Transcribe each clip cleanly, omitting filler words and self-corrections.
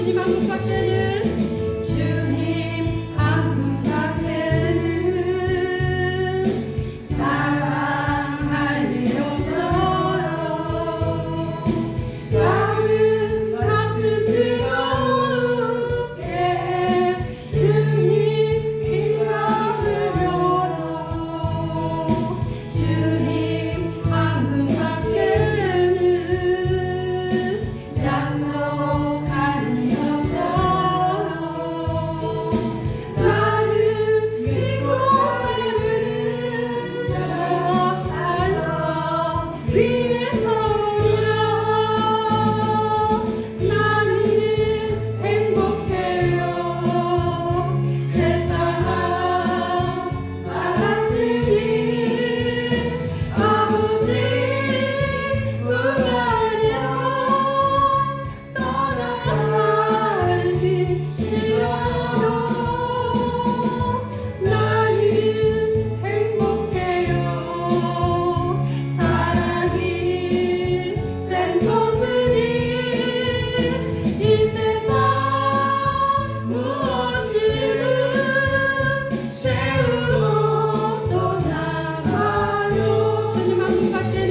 주님 한 분밖에는 주님 한 분밖에는 사랑할 리 없어요. 작은 가슴 뜨겁게 주님 귀가 흘려요. 주님 한 분밖에는 약속한 리 없어요. 나를 믿고 나를 저 안서 위에 서리라. 나는 행복해요. 세상 알았으니 아버지 그 안에서 떠나 살기 싫어요. 나는 행복해요. 사랑이 센 소스니 이 세상 무엇이든 채우고 떠나가요. 주님 한 분밖에는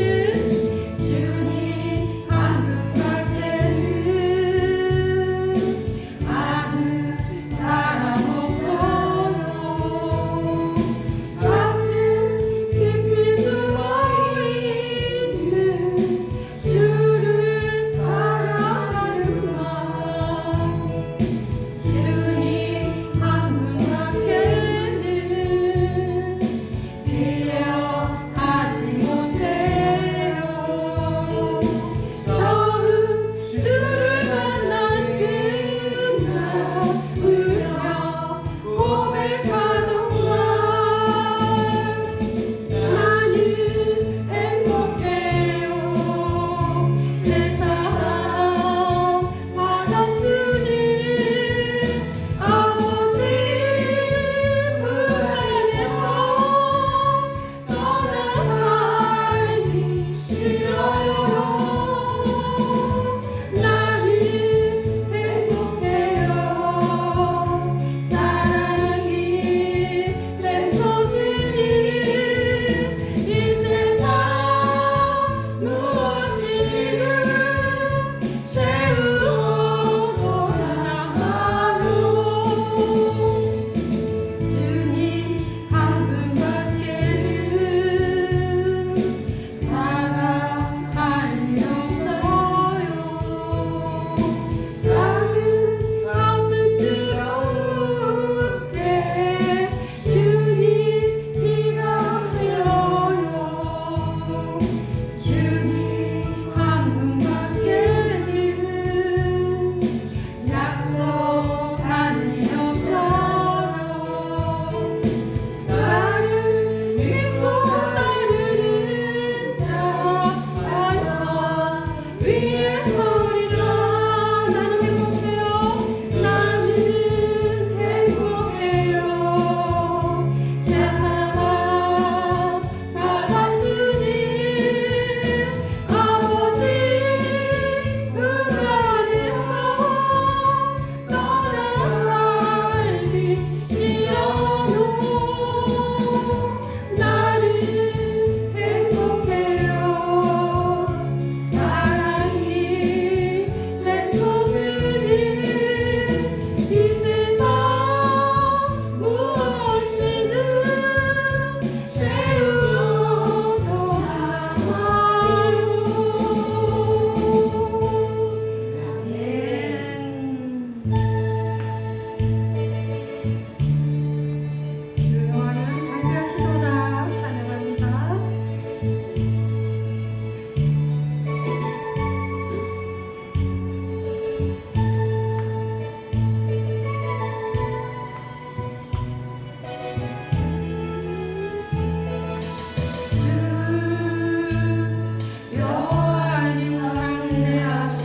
주님 한 분밖에는 아는 사람 없어요. 가슴 깊이 숨어있는 주를 사랑하는 마음. 주님 한 분밖에는 기억하지 못해요. 처음 주를 만난 그날 울며 고백하던 날 나는 행복해요. 세상 받았으니 아버지 그 안에서 떠나 살기 싫어요. 나는 행복해요. 사랑이 센 소스니 이 세상 무엇이든 채우고 떠나가요. 주님 한 분밖에는 사랑할 리 없어요. 작은 가슴 뜨겁게 주님 귀가 흘려요. 주님 한 분밖에는 약속한 리 없어요. 나를 믿고 나를 저 안서 위에 서리라. 나는 행복해요. 나는 행복해요. 세상 받았으니 아버지 그 안에서 떠나 살기 싫어요. 나는 행복해요. 사랑이 센 소스니 이 세상 무엇이든 채우고 떠나가요. 아멘. 주여와는 담대하시도다. 찬양합니다. 주 여호와는 담대하시도다.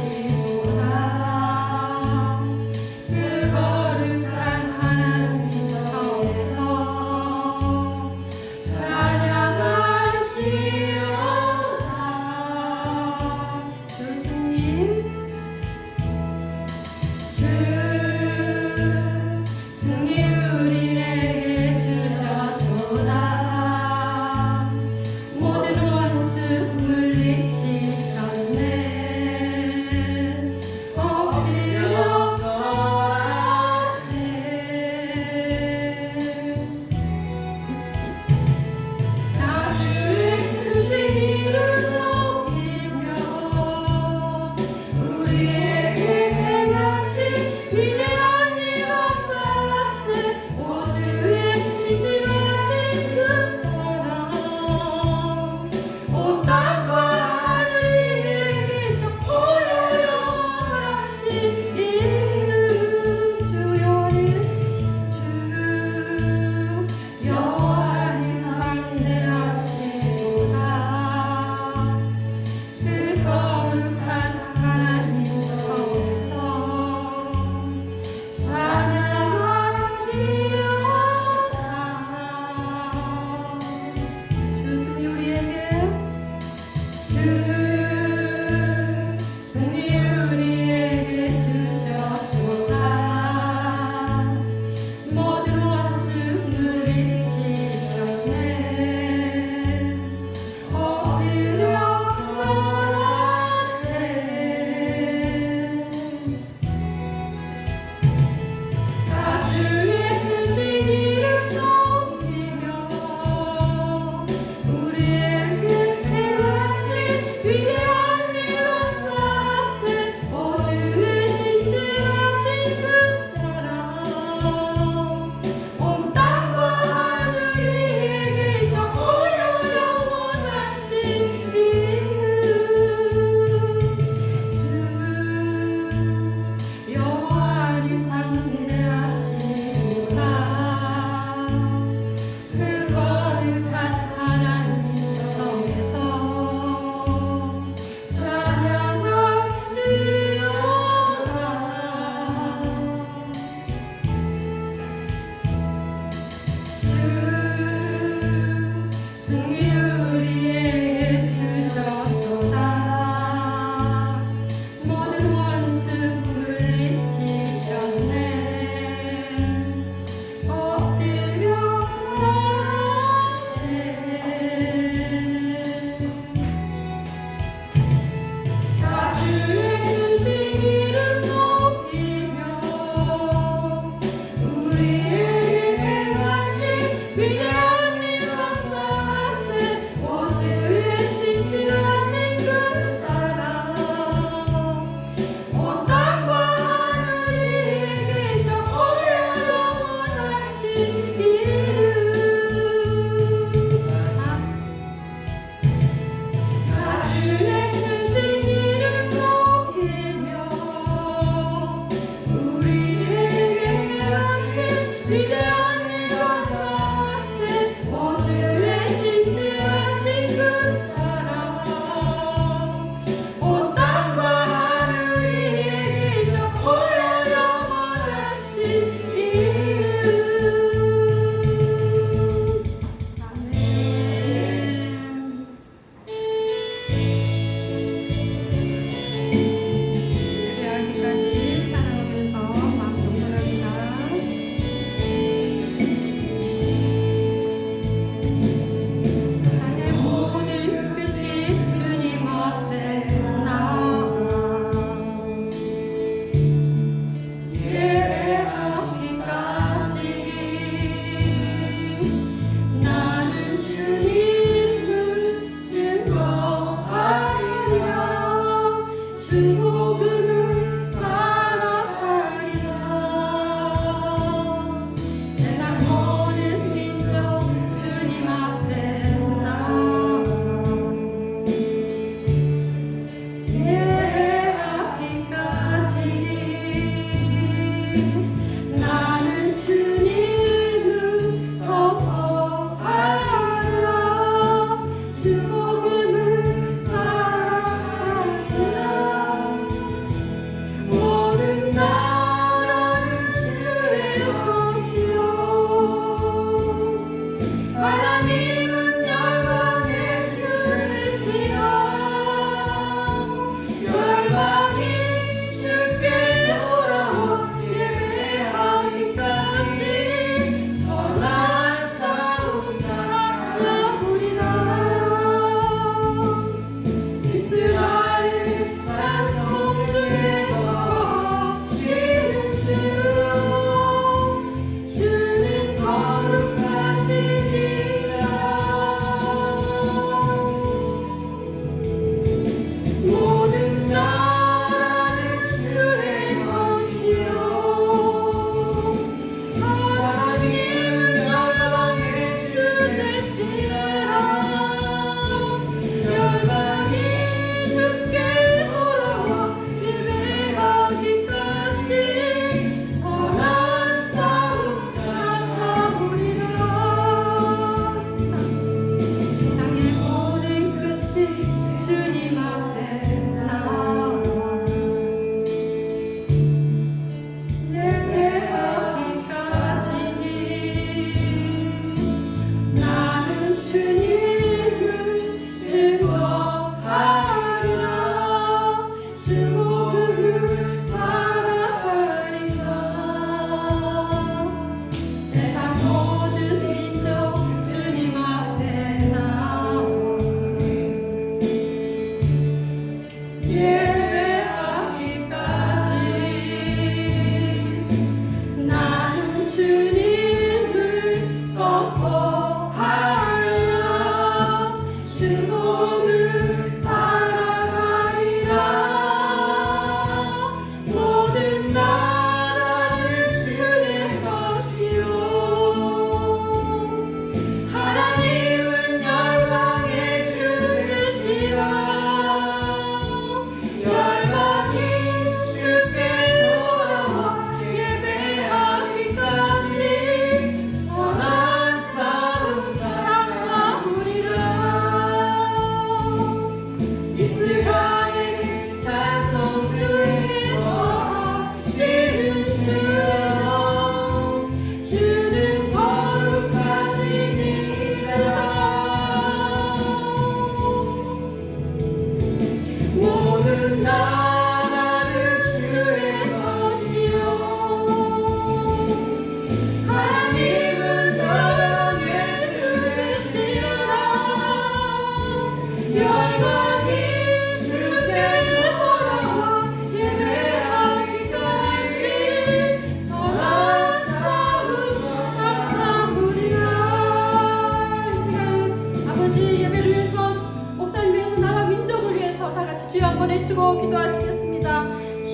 기도하시겠습니다.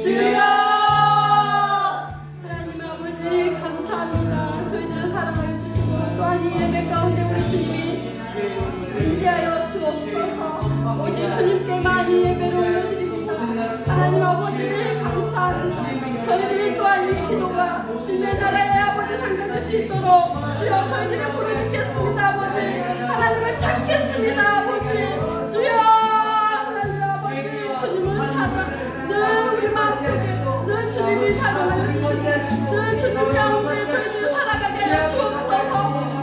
주여 하나님 아버지 감사합니다. 저희들을 사랑하여 주시고 또한 이 예배 가운데 우리 주님이 인지하여 주옵소서. 오직 주님께만 이 예배를 올려드립니다. 하나님 아버지 감사합니다. 저희들이 또한 이 기도가 주님의 나라의 아버지 상대될 수 있도록 주여 저희들이 부르짖겠습니다. 아버지 하나님을 찾겠습니다. 아버지 주여 하나님 아버지 주님을 찾아 늘 우리 마음속에 늘 주님이 찾아내 주시고 늘 주님 가운데 저희들 살아가게 하여 주옵소서.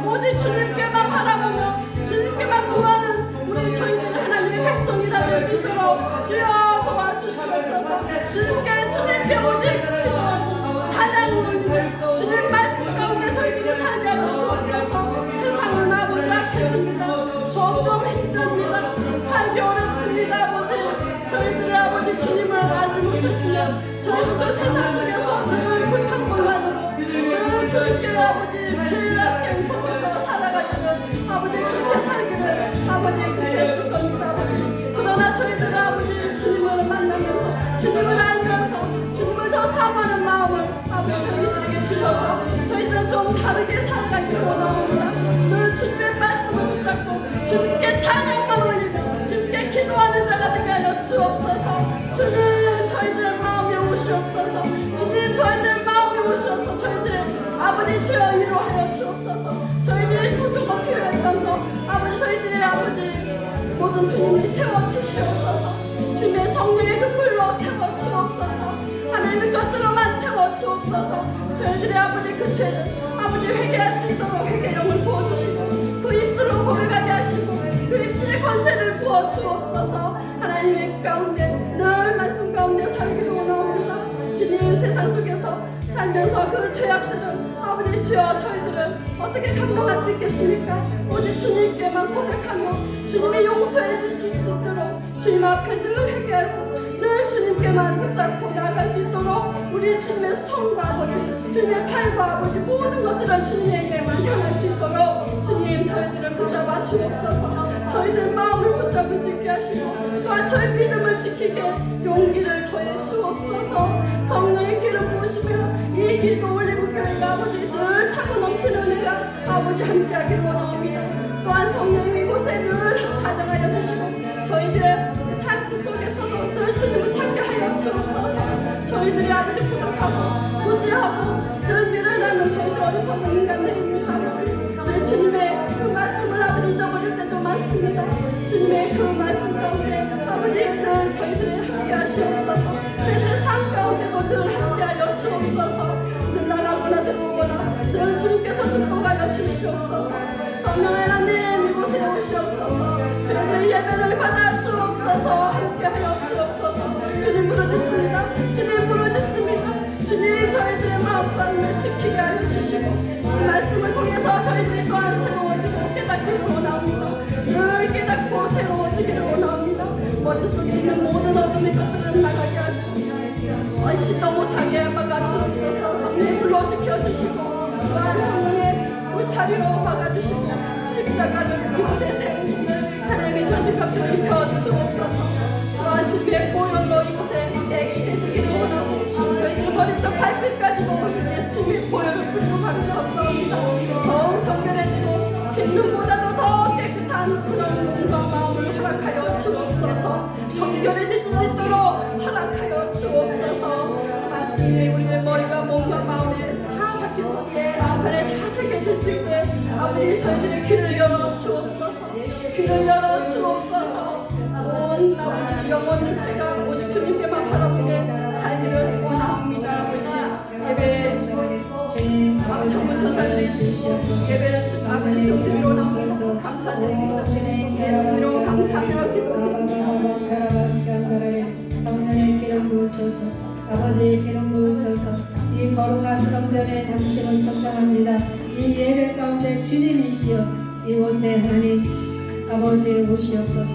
오직 주님께만 바라보며 주님께만 구하는 우리 저희들 하나님의 백성이라 될 수 있도록 주여 도와주시옵소서. 주님께 오직 기도하고 찬양을 주님 말씀 가운데 저희들이 살게 하여 주옵소서. 세상은 아버지 악해집니다. 점점 힘듭니다. 살기 어렵습니다. 아버지 저희들의 아버지 주님을 알지 못했으면 저희들도 세상 속에서 늘 불평불만으로 늘 주님께 아버지 죄악된 속에서 살아가려면 아버지 그렇게 살기를 아버지 그랬을 겁니다. 아버지 그러나 저희들 아버지 주님을 만나면서 주님을 알면서 주님을 더 사모하는 마음을 아버지 저희들에게 주셔서 저희들은 좀 다르게 살아가기를 원합니다. 늘 주님의 말씀을 붙잡고 주님께 찬양만 올리며 주님께 기도하는 자가 되게 하여 주옵소서. 주님 저희들의 마음에 오시옵소서. 주님 저희들의 마음에 오시옵소서. 저희들의 아버지 주여 위로하여 주옵소서. 저희들의 구조가 필요했던 것 아버지 저희들의 아버지 모든 주님이 채워주시옵소서. 주님의 성령의 그 불로 채워주옵소서. 하나님의 것들로만 채워주옵소서. 저희들의 아버지 그 죄를 아버지 회개할 수 있도록 회개령을 부어주시고 그 입술로 고백하게 하시고 그 입술의 권세를 부어주옵소서. 하나님의 가운데 늘 말씀 가운데 살기를 원합니다. 주님 세상 속에서 살면서 그 죄악들은 아버지 주여 저희들은 어떻게 감당할 수 있겠습니까? 오직 주님께만 고백하며 주님이 용서해 주실 수 있도록 주님 앞에 늘 회개하고 늘 주님께만 붙잡고 나아갈 수 있도록 우리 주님의 손과 아버지 주님의 팔과 아버지 모든 것들을 주님에게만 향할 수 있도록 주님 저희들을 붙잡아 주옵소서. 저희들 마음을 붙잡을 수 있게 하시고 또한 저희 믿음을 지키게 용기를 더해 주옵소서. 성령의 기름 부으시며 이 기도 올리고 교회가 아버지 늘 차고 넘치는 은혜가 아버지 함께하기를 원합니다. 또한 성령이 이곳에 늘 가정하여 주시고 저희들의 삶 속에서도 늘 주님을 찾게 하여 주옵소서. 저희들이 아버지 부족하고 무지하고 늘 미련하는 저희들 어리석은 인간들입니다. 아버지 늘 주님의 그 말씀을 아버지 잊어버릴 때도 많습니다. 주님의 그 말씀 가운데 아버지 늘 저희들을 함께 하시옵소서. 저희들의 삶 가운데도 늘 함께하여 주옵소서. 늘 나가거나 들어오거나 늘 주님께서 축복하여 주시옵소서. 성령의 하나님 이곳에 오시옵소서. 저희들 예배를 받아 주옵소서. 함께하여 주옵소서. 주님 부르짖습니다. 주님 부르짖습니다. 주님 저희들의 마음을 지키게 하여 주시고 이 말씀을 통해서 저희들이 또한 새로워지고 깨닫기를 원합니다. 늘 깨닫고 새로워지기를 원합니다. 머릿속에 있는 모든 어둠의 것들은 나가게 하고 얼씬도 못하게 막아주옵소서. 성령의 불로 지켜주시고 또한 성령의 울타리로 막아주시고 십자가를 이곳에 세우고 하나님의 전신갑주를 입혀주옵소서. 또한 주님의 보혈로 이곳에 깨끗해지기를 원하고 저희들 머리부터 발끝까지도 예수님의 보혈을 불도하는 없사옵니다. 더욱 정결해지고 흰눈보다도 더 깨끗한 그런 몸과 마음을 허락하여 주옵소서. 정결해질 수 있도록 허락하여 주옵소서. 말씀이 우리의 머리가 몸과 마음에 다 바뀌 속에 앞에 다 새겨질 수 있게 아버지 저희들의 귀를 열어 주옵소서. 귀를 열어 주옵소서. 온 아버지 영혼을 제가 오직 주님께만 바라보게 살기를 원합니다. 아버지 예배 전부 천사들이 주시오. 예배를 아버지 성령이 원하옵소서. 감사드립니다. 예수님으로 감사하며 기도드립니다. 성령의 기름 부으소서. 아버지의 기름 부으소서. 이 거룩한 성전에 당신을 청상합니다. 이 예배 가운데 주님이시여 이곳에 하나님 아버지의 오시옵소서.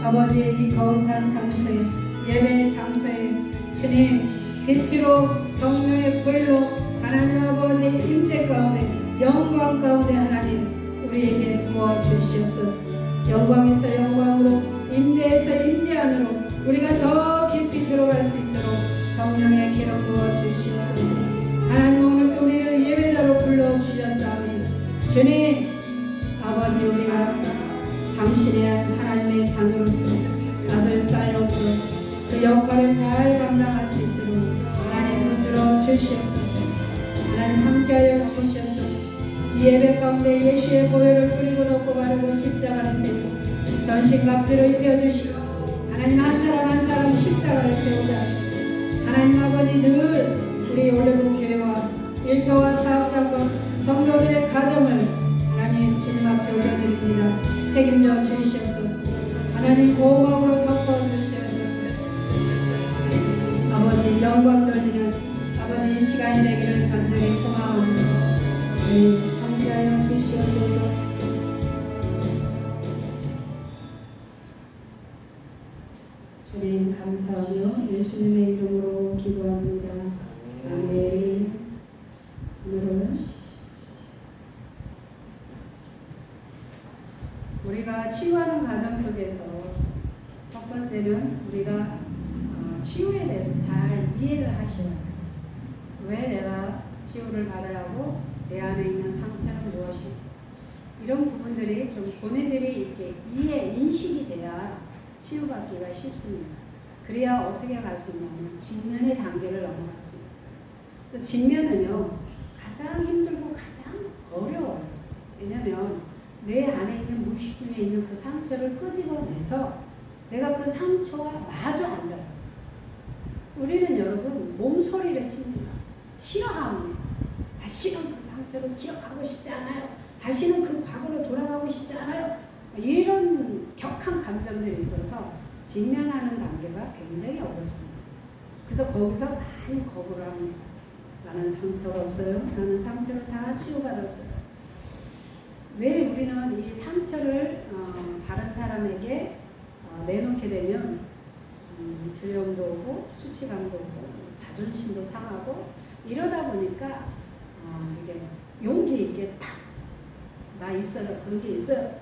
아버지의 이 거룩한 장소에 예배의 장소에 주님 빛으로 성령의 불로 하나님 아버지 임재 가운데 영광 가운데 하나님 우리에게 부어주시옵소서. 영광에서 영광으로 임재에서 임재 안으로 우리가 더 깊이 하나님 함께하여 주시옵소서. 이 예배 가운데 예수의 보혈을 뿌리고 넣고 바르고 십자가를 세우고 전신갑주를 입혀주시고 하나님 한 사람 한 사람 십자가를 세우자 하시고 하나님 아버지 늘 우리 올레복교회와 일터와 사업장과 성도들의 가정을 하나님 주님 앞에 올려드립니다. 책임져 주시옵소서. 하나님 보호막으로 덮어주시옵소서. 아버지 영광 돌리는 아버지 시간이 되기를 간절히 소망합니다. 함께하여 주시옵소서. 주님 감사하며 예수님의 이름으로 기도합니다. 아멘. 오늘은 우리가 치유하는 과정 속에서 첫 번째는 우리가 치유에 대해서 잘 이해를 하셔야 해요. 왜 내가 치유를 받아야 하고 내 안에 있는 상처는 무엇이 이런 부분들이 좀 본인들이 이렇게 인식이 돼야 치유받기가 쉽습니다. 그래야 어떻게 갈 수 있냐면 직면의 단계를 넘어갈 수 있어요. 그래서 직면은요 가장 힘들고 가장 어려워요. 왜냐면 내 안에 있는 무의식 중에 있는 그 상처를 끄집어내서 내가 그 상처와 마주 앉아요. 우리는 여러분 몸소리를 칩니다. 싫어합니다. 다시는 그 상처를 기억하고 싶지 않아요. 다시는 그 과거로 돌아가고 싶지 않아요. 이런 격한 감정들이 있어서 직면하는 단계가 굉장히 어렵습니다. 그래서 거기서 많이 거부를 합니다. 나는 상처가 없어요. 나는 상처를 다 치유받았어요. 왜 우리는 이 상처를 다른 사람에게 내놓게 되면 두려움도 오고 수치감도 오고 자존심도 상하고 이러다 보니까 이게 용기 있게 탁 나 있어요. 그런 게 있어요.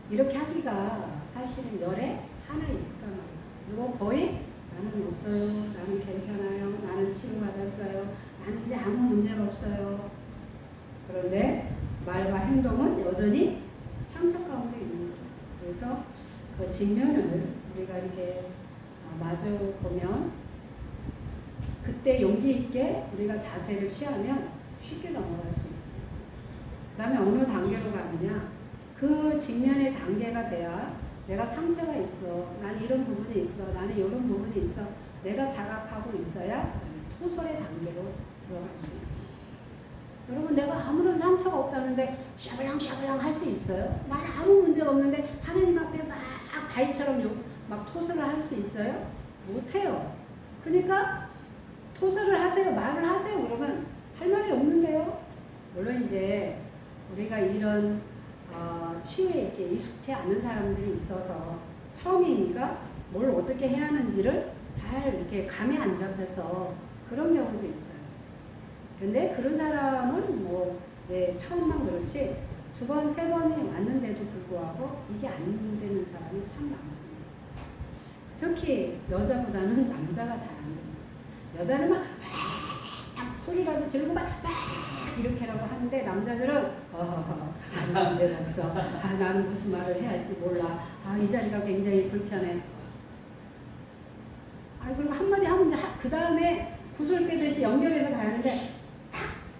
이렇게 하기가 사실은 열에 하나 있을까 말이야. 그리고 거의 나는 없어요. 나는 괜찮아요. 나는 치유받았어요. 나는 이제 아무 문제가 없어요. 그런데 말과 행동은 여전히 상처 가운데 있는 거예요. 그래서 그 직면을 우리가 이렇게 마주 보면 그때 용기 있게 우리가 자세를 취하면 쉽게 넘어갈 수 있어요. 그 다음에 어느 단계로 가느냐 그 직면의 단계가 돼야 내가 상처가 있어. 난 이런 부분이 있어. 나는 이런 부분이 있어. 내가 자각하고 있어야 토설의 단계로 들어갈 수 있어요. 여러분 내가 아무런 상처가 없다는데 샤블랑 할 수 있어요? 난 아무 문제가 없는데 하나님 앞에 막 다이처럼 막 토설을 할 수 있어요? 못해요. 그러니까 토설을 하세요. 말을 하세요. 그러면 할 말이 없는데요. 물론 이제 우리가 이런 치유에 이렇게 익숙치 않은 사람들이 있어서 처음이니까 뭘 어떻게 해야 하는지를 잘 이렇게 감이 안 잡혀서 그런 경우도 있어요. 근데 그런 사람은 뭐 처음만 그렇지 두 번, 세 번이 왔는데도 불구하고 이게 안 되는 사람이 참 많습니다. 특히 여자보다는 남자가 잘 안 됩니다. 여자는 막 소리라도 지르고 막 이렇게라고 하는데 남자들은 아무 문제가 없어. 나는 무슨 말을 해야 할지 몰라. 이 자리가 굉장히 불편해. 그리고 한마디 하면 이제 그 다음에 구슬 깨듯이 연결해서 가야 하는데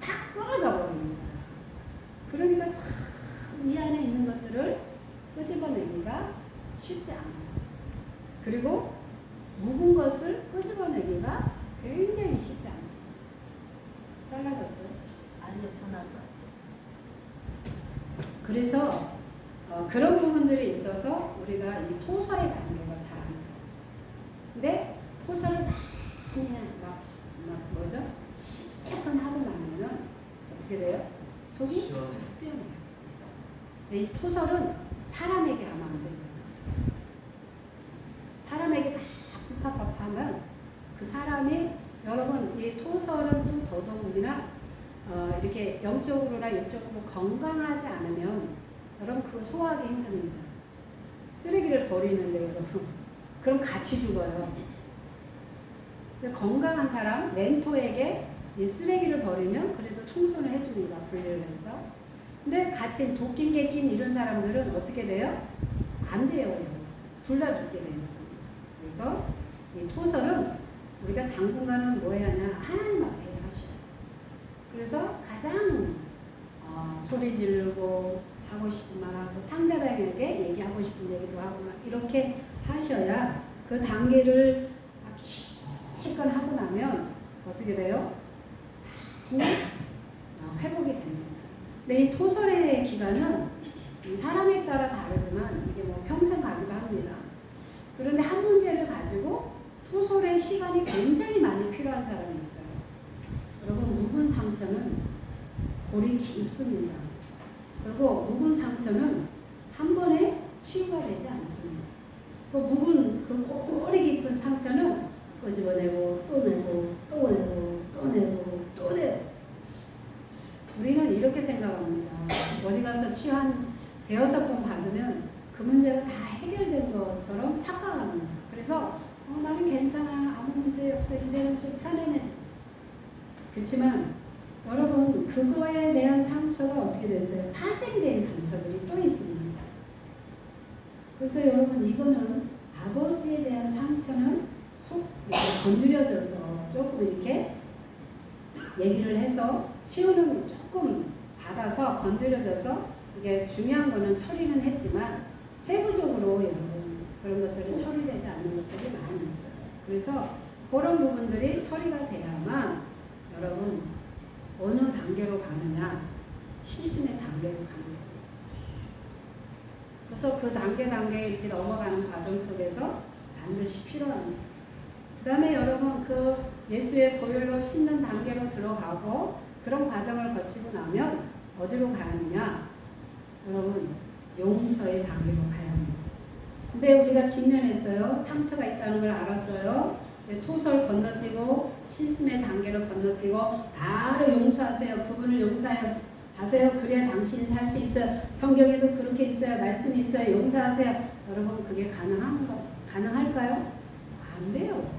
탁 끊어져 버립니다. 그러니까 참 이 안에 있는 것들을 끄집어내기가 쉽지 않아요. 그리고 묵은 것을 끄집어내기가 굉장히 쉽지 않습니다. 잘라졌어요? 아니요, 전화 들어왔어요. 그래서 그런 부분들이 있어서 우리가 이 토설의 단계가 잘 안 돼요. 근데 토설을 막 뭐죠? 실컷 하고 나면은 어떻게 돼요? 속이 후련해요. 이 토설은 사람에게 하면 안 됩니다. 사람에게 막 팍팍하면 그 사람이 여러분 이 토설은 또 더더욱이나 이렇게 영적으로나 육적으로 건강하지 않으면 여러분 그거 소화하기 힘듭니다. 쓰레기를 버리는데 여러분 그럼 같이 죽어요. 건강한 사람 멘토에게 이 쓰레기를 버리면 그래도 청소를 해줍니다. 분리를 해서. 근데 같이 도끼 개낀 이런 사람들은 어떻게 돼요? 안 돼요. 둘 다 죽게 돼 있습니다. 그래서 이 토설은 우리가 당분간은 뭐 해야 하냐 하나님 앞에 하셔요. 그래서 가장 소리 지르고 하고 싶은 말 하고 상대방에게 얘기하고 싶은 얘기도 하고 막 이렇게 하셔야 그 단계를 막 실컷 하고 나면 어떻게 돼요? 회복이 됩니다. 근데 이 토설의 기간은 사람에 따라 다르지만 이게 뭐 평생 가기도 합니다. 그런데 한 문제를 가지고 토설의 시간이 굉장히 많이 필요한 사람이 있어요. 여러분, 묵은 상처는 골이 깊습니다. 그리고 묵은 상처는 한 번에 치유가 되지 않습니다. 그 묵은 그 골이 깊은 상처는 끄집어내고 또 내고 또 내고 또 내고 또 내고. 우리는 이렇게 생각합니다. 어디 가서 치유 한 대여섯 번 받으면 그 문제가 다 해결된 것처럼 착각합니다. 그래서 나는 괜찮아, 아무 문제 없어, 이제는 좀 편안해졌어. 그렇지만 여러분, 그거에 대한 상처가 어떻게 됐어요? 파생된 상처들이 또 있습니다. 그래서 여러분, 이거는 아버지에 대한 상처는 속 이렇게 건드려져서 조금 이렇게 얘기를 해서 치유는 조금 받아서 건드려져서 이게 중요한 거는 처리는 했지만 세부적으로 여러분 그런 것들이 처리되지 않는 것들이 많이 있어요. 그래서 그런 부분들이 처리가 돼야만 여러분 어느 단계로 가느냐, 실신의 단계로 가는 거예요. 그래서 그 단계 이렇게 넘어가는 과정 속에서 반드시 필요합니다. 그 다음에 여러분 그 예수의 보혈로 씻는 단계로 들어가고 그런 과정을 거치고 나면 어디로 가느냐? 여러분 용서의 단계로 가야 합니다. 근데 우리가 직면했어요. 상처가 있다는 걸 알았어요. 토설 건너뛰고 실심의 단계를 건너뛰고 바로 용서하세요. 그분을 용서하세요. 그래야 당신이 살 수 있어요. 성경에도 그렇게 있어요. 말씀이 있어요. 용서하세요. 여러분 그게 가능할까요? 안 돼요.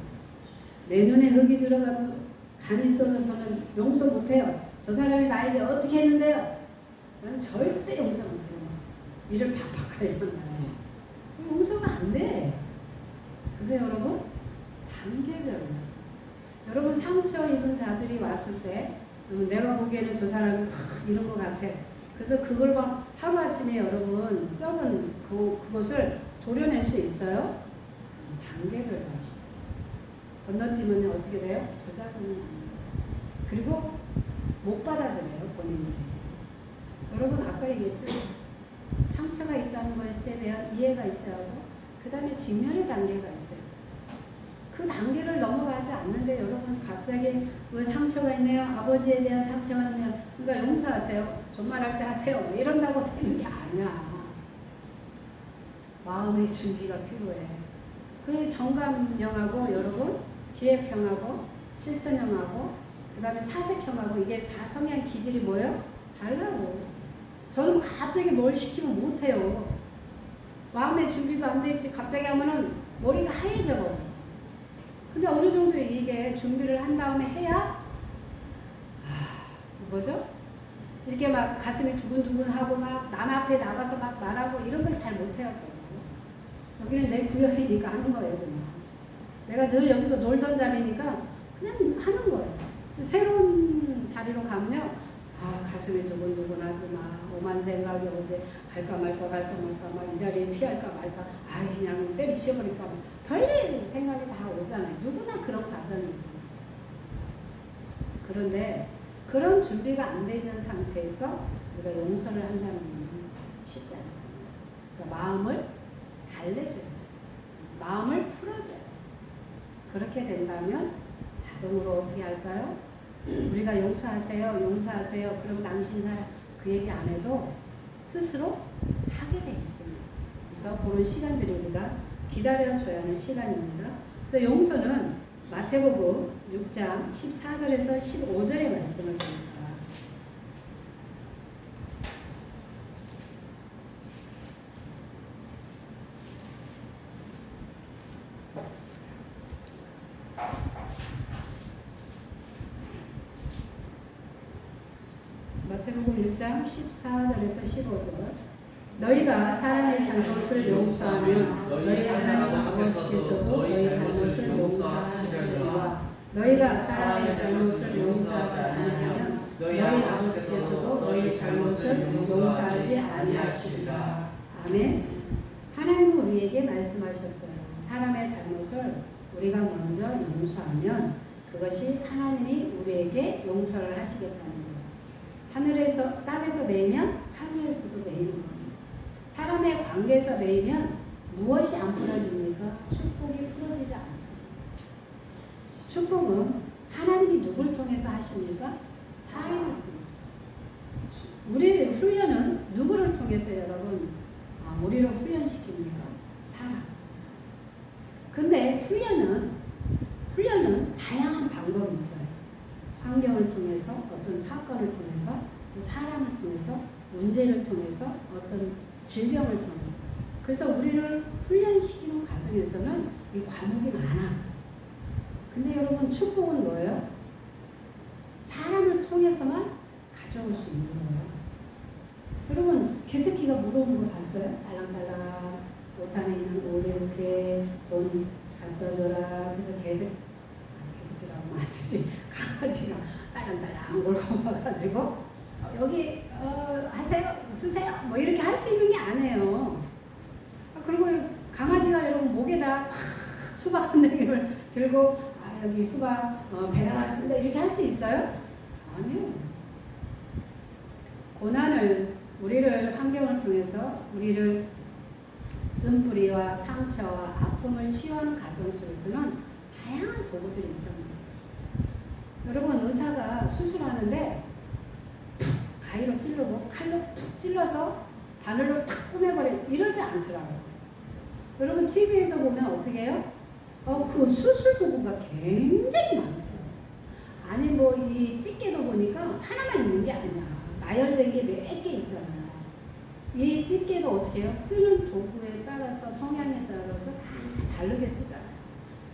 내 눈에 흙이 들어가도 간이 있어서 저는 용서 못해요. 저 사람이 나에게 어떻게 했는데요? 나는 절대 용서 못해요. 이를 팍팍 하잖아요. 용서가 안 돼. 그래서 여러분 단계별로 여러분 상처 입은 자들이 왔을 때 내가 보기에는 저 사람이 이런 것 같아. 그래서 그걸 막 하루아침에 여러분 썩은 그것을 도려낼 수 있어요? 단계별로 하시죠. 건너뛰면 어떻게 돼요? 보자고는 그리고 못 받아들여요, 본인이. 여러분 아까 얘기했죠? 상처가 있다는 것에 대한 이해가 있어야 하고 그 다음에 직면의 단계가 있어요. 그 단계를 넘어가지 않는데 여러분 갑자기 그 상처가 있네요. 아버지에 대한 상처가 있네요. 그러니까 용서하세요. 존말할 때 하세요. 뭐 이런다고 되는 게 아니야. 마음의 준비가 필요해. 그 정감형하고 여러분 기획형하고 실천형하고 그 다음에 사색형하고 이게 다 성향 기질이 뭐예요? 달라고. 저는 갑자기 뭘 시키면 못해요. 마음의 준비가 안 돼 있지 갑자기 하면은 머리가 하얘져. 근데 어느 정도 이게 준비를 한 다음에 해야 뭐죠? 이렇게 막 가슴이 두근두근하고 막 남 앞에 나가서 막 말하고 이런 걸 잘 못해요. 저는. 여기는 내 구역이니까 하는 거예요. 그냥. 내가 늘 여기서 놀던 자리니까 그냥 하는 거예요. 새로운 자리로 가면요. 가슴이 두근두근하지 마. 오만 생각이 어제 갈까 말까 막 이 자리에 피할까 말까. 그냥 때리치워버릴까 봐. 별일 생각이 다 오잖아요. 누구나 그런 과정이 있잖아요. 그런데 그런 준비가 안 돼 있는 상태에서 우리가 용서를 한다는 건 쉽지 않습니다. 그래서 마음을 달래줘야죠. 마음을 풀어줘요. 그렇게 된다면 자동으로 어떻게 할까요? 우리가 용서하세요. 그럼 당신 사람 그 얘기 안 해도 스스로 하게 돼 있습니다. 그래서 그런 시간들이 우리가 기다려줘야 하는 시간입니다. 그래서 용서는 마태복음 6장 14절에서 15절의 말씀을 봅니다. 마태복음 6장 14절에서 15절. 너희가 사람의 잘못을 용서하면 너희 하나님 아버지께서도 너희 잘못을 용서하시리라. 너희가 사람의 잘못을 용서하지 않으면 너희 아버지께서도 너희 잘못을 용서하지 아니하시리라. 아멘. 하나님은 우리에게 말씀하셨어요. 사람의 잘못을 우리가 먼저 용서하면 그것이 하나님이 우리에게 용서를 하시겠다는 거예요. 하늘에서 땅에서 매이면 하늘에서도 매이는 겁니다. 사람의 관계에서 매이면 무엇이 안 풀어집니까? 축복이 풀어지지 않습니다. 축복은 하나님이 누굴 통해서 하십니까? 사람을 통해서. 우리의 훈련은 누구를 통해서 여러분 우리를 훈련시킵니까? 사람. 근데 훈련은 다양한 방법이 있어요. 환경을 통해서, 어떤 사건을 통해서, 또 사람을 통해서, 문제를 통해서, 어떤 질병을 통해서. 그래서 우리를 훈련시키는 과정에서는 이 과목이 많아. 근데 여러분 축복은 뭐예요? 사람을 통해서만 가져올 수 있는 거예요. 여러분 개새끼가 물어오는 거 봤어요? 딸랑딸랑 오산에 있는 오래 이렇게 돈 갖다 줘라. 그래서 개새끼라고 하면 안 되지. 강아지가 딸랑딸랑 몰고 와가지고 여기 하세요, 쓰세요, 뭐 이렇게 할 수 있는 게 아니에요. 그리고 강아지가 여러분 목에다 수박 한 대기를 들고 여기 수박 배달 왔습니다 이렇게 할 수 있어요? 아니요. 고난을 우리를 환경을 통해서 우리를 쓴뿌리와 상처와 아픔을 치유하는 과정 속에서는 다양한 도구들이 있답니다. 여러분 의사가 수술하는데 가위로 찌르고 칼로 푹 찔러서 바늘로 탁 꼬매버려 이러지 않더라고요. 여러분 TV에서 보면 어떻게 해요? 그 수술 도구가 굉장히 많더라고요. 아니 뭐 이 집게도 보니까 하나만 있는 게 아니야. 나열된 게 몇 개 있잖아요. 이 집게도 어떻게 해요? 쓰는 도구에 따라서 성향에 따라서 다 다르게 쓰잖아요.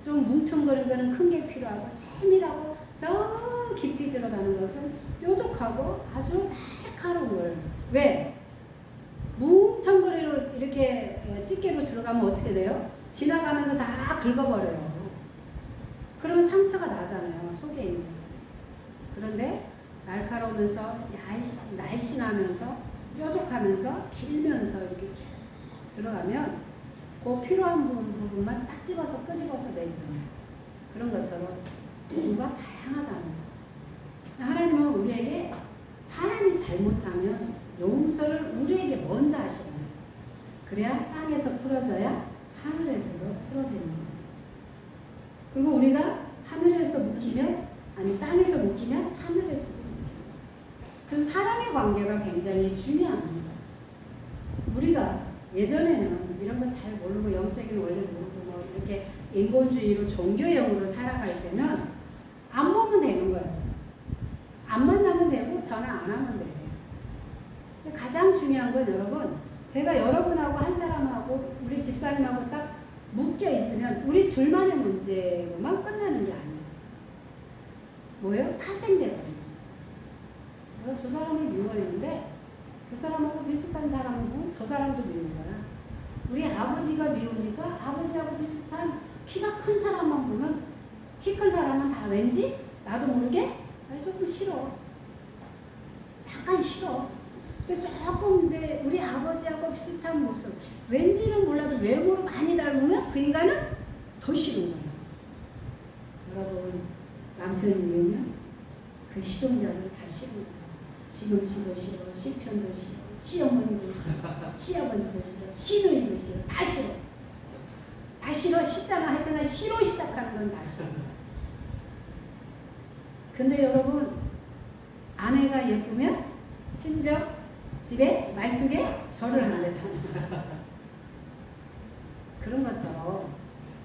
좀 뭉퉁거리는 거는 큰 게 필요하고 세밀하고 저 깊이 들어가는 것은 뾰족하고 아주 날카로운 걸. 왜? 뭉텅거리로 이렇게 집게로 들어가면 어떻게 돼요? 지나가면서 다 긁어버려요. 그러면 상처가 나잖아요. 속에 있는. 그런데 날카로우면서 날씬하면서 뾰족하면서 길면서 이렇게 쭉 들어가면 그 필요한 부분만 딱 집어서 끄집어서 내잖아요. 그런 것처럼 도구가 다양하다는 거예요. 하나님은 우리에게 사람이 잘못하면 용서를 우리에게 먼저 하시는 거예요. 그래야 땅에서 풀어져야 하늘에서도 풀어지는 거예요. 그리고 우리가 하늘에서 묶이면 아니 땅에서 묶이면 하늘에서도 묶여요. 그래서 사람의 관계가 굉장히 중요합니다. 우리가 예전에는 이런 거 잘 모르고 영적인 원리 모르고 뭐 이렇게 인본주의로 종교형으로 살아갈 때는 안 보면 되는 거였어. 안 만나면 되고 전화 안 하면 돼요. 근데 가장 중요한 건 여러분, 제가 여러분하고 한 사람하고 우리 집사님하고 딱 묶여 있으면 우리 둘만의 문제로만 끝나는 게 아니에요. 뭐예요? 파생되거든요. 내가 저 사람을 미워했는데 저 사람하고 비슷한 사람은 보면 저 사람도 미운 거야. 우리 아버지가 미우니까 아버지하고 비슷한 키가 큰 사람만 보면 키 큰 사람은 다 왠지 나도 모르게 조금 싫어. 약간 싫어. 근데 조금 이제 우리 아버지하고 비슷한 모습, 왠지는 몰라도 외모로 많이 닮으면 그 인간은 더 싫은 거예요. 여러분, 남편이 미우면 그 실용자들 다 싫은 거예요. 시금치도 싫어, 시편도 싫어, 시어머니도 싫어, 시아버지도 싫어, 시누이도 싫어, 다 싫어. 다 싫어, 싫잖아. 하여튼 싫어 시작하는 건 다 싫어. 근데 여러분, 아내가 예쁘면 친정 집에 말뚝에 절을 한대잖아요. 그런 것처럼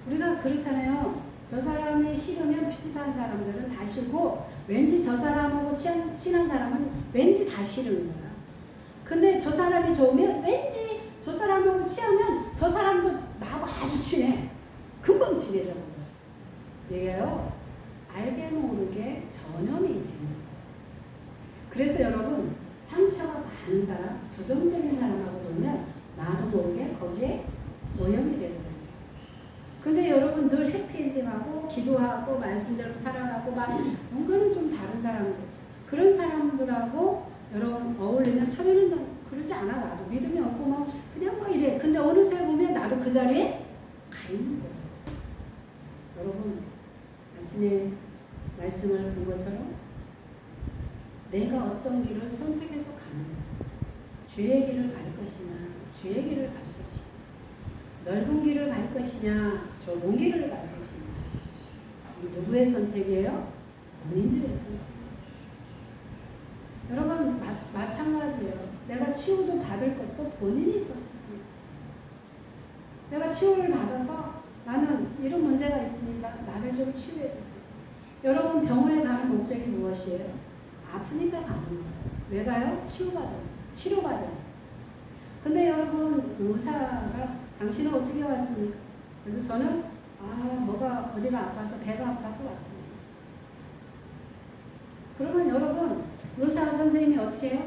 우리가 그렇잖아요. 저 사람이 싫으면 비슷한 사람들은 다 싫고 왠지 저 사람하고 친한 사람은 왠지 다 싫은 거야. 근데 저 사람이 좋으면 왠지 저 사람하고 친하면 저 사람도 나하고 아주 친해. 금방 친해져 버려. 이게요, 알게 모르게 전염이 되는 거예요. 그래서 여러분, 상처가 많은 사람, 부정적인 사람하고 놀면 나도 모르게 거기에 오염이 되거든요. 근데 여러분 늘 해피엔딩하고 기도하고 말씀대로 살아가고 막 뭔가는 좀 다른 사람들, 그런 사람들하고 여러분 어울리면 처음에는 그러지 않아. 나도 믿음이 없고 뭐 그냥 뭐 이래. 근데 어느새 보면 나도 그 자리에 가 있는 거예요. 여러분 아침에 말씀을 본 것처럼 내가 어떤 길을 선택해서 가는 거예요. 주의 길을 갈 것이냐, 주의 길을 갈 것이냐, 넓은 길을 갈 것이냐, 좁은 길을 갈 것이냐. 누구의 선택이에요? 본인들의 선택이에요. 여러분 마찬가지예요. 내가 치유도 받을 것도 본인이 선택합니다. 내가 치유를 받아서 나는 이런 문제가 있습니다. 나를 좀 치유해 주세요. 여러분 병원에 가는 목적이 무엇이에요? 아프니까 가는 거예요. 왜 가요? 치료받아요. 근데 여러분 의사가 당신은 어떻게 왔습니까? 그래서 저는 뭐가 어디가 아파서 배가 아파서 왔습니다. 그러면 여러분 의사 선생님이 어떻게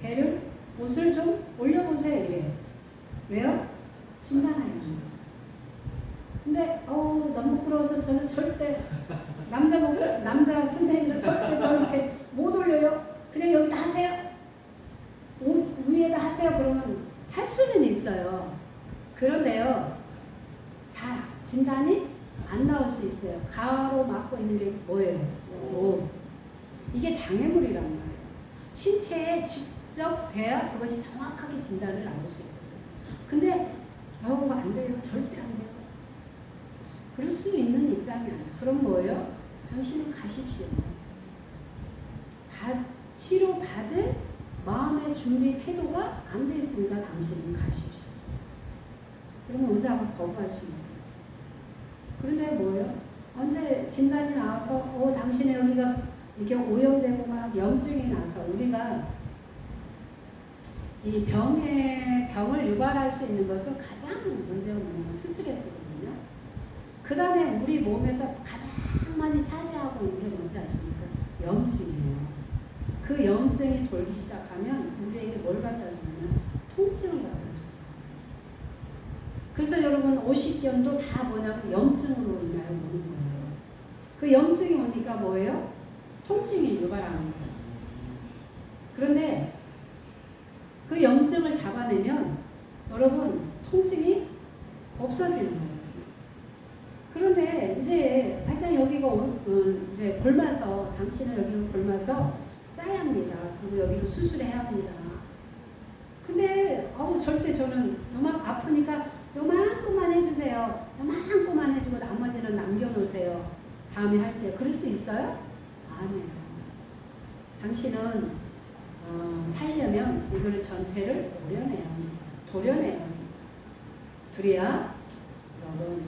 해요? 옷을 좀 올려보세요 이래요. 왜요? 진단하려고. 근데 너무 부끄러워서 저는 절대 남자 선생님들 절대 저는 배 못 올려요. 그냥 여기다 하세요. 옷 위에다 하세요. 그러면 할 수는 있어요. 그런데요, 진단이 안 나올 수 있어요. 가로 막고 있는 게 뭐예요? 이게 장애물이란 말이에요. 신체에 직접 돼야 그것이 정확하게 진단을 나올 수 있거든요. 근데 안 돼요. 절대 안 돼요. 그럴 수 있는 입장이 아니에요. 그럼 뭐예요? 당신은 가십시오. 치료받을 마음의 준비 태도가 안 돼 있으니까 당신은 가십시오. 그러면 의사가 거부할 수 있어요. 그런데 뭐예요? 언제 진단이 나와서 당신의 여기가 이렇게 오염되고 막 염증이 나서 우리가 이 병을 유발할 수 있는 것은 가장 문제가 뭐냐면 스트레스거든요. 그 다음에 우리 몸에서 가장 많이 차지하고 있는 게 뭔지 아십니까? 염증이에요. 그 염증이 돌기 시작하면 우리에게 뭘 갖다 주냐면 통증을 갖다 줘요. 그래서 여러분 오십견도 다 뭐냐면 염증으로 인하여 오는 거예요. 그 염증이 오니까 뭐예요? 통증이 유발하는 거예요. 그런데 그 염증을 잡아내면 여러분 통증이 없어지는 거예요. 그런데 이제 하여튼 여기가 이제 골마서 당신은 여기가 골마서 짜야 합니다. 그리고 여기를 수술해야 합니다. 근데 절대 저는 아프니까 요만큼만 해주세요. 요만큼만 해주고 나머지는 남겨놓으세요. 다음에 할게요. 그럴 수 있어요? 아니에요. 당신은 살려면 이걸 전체를 도려내야 합니다. 그래야 여러분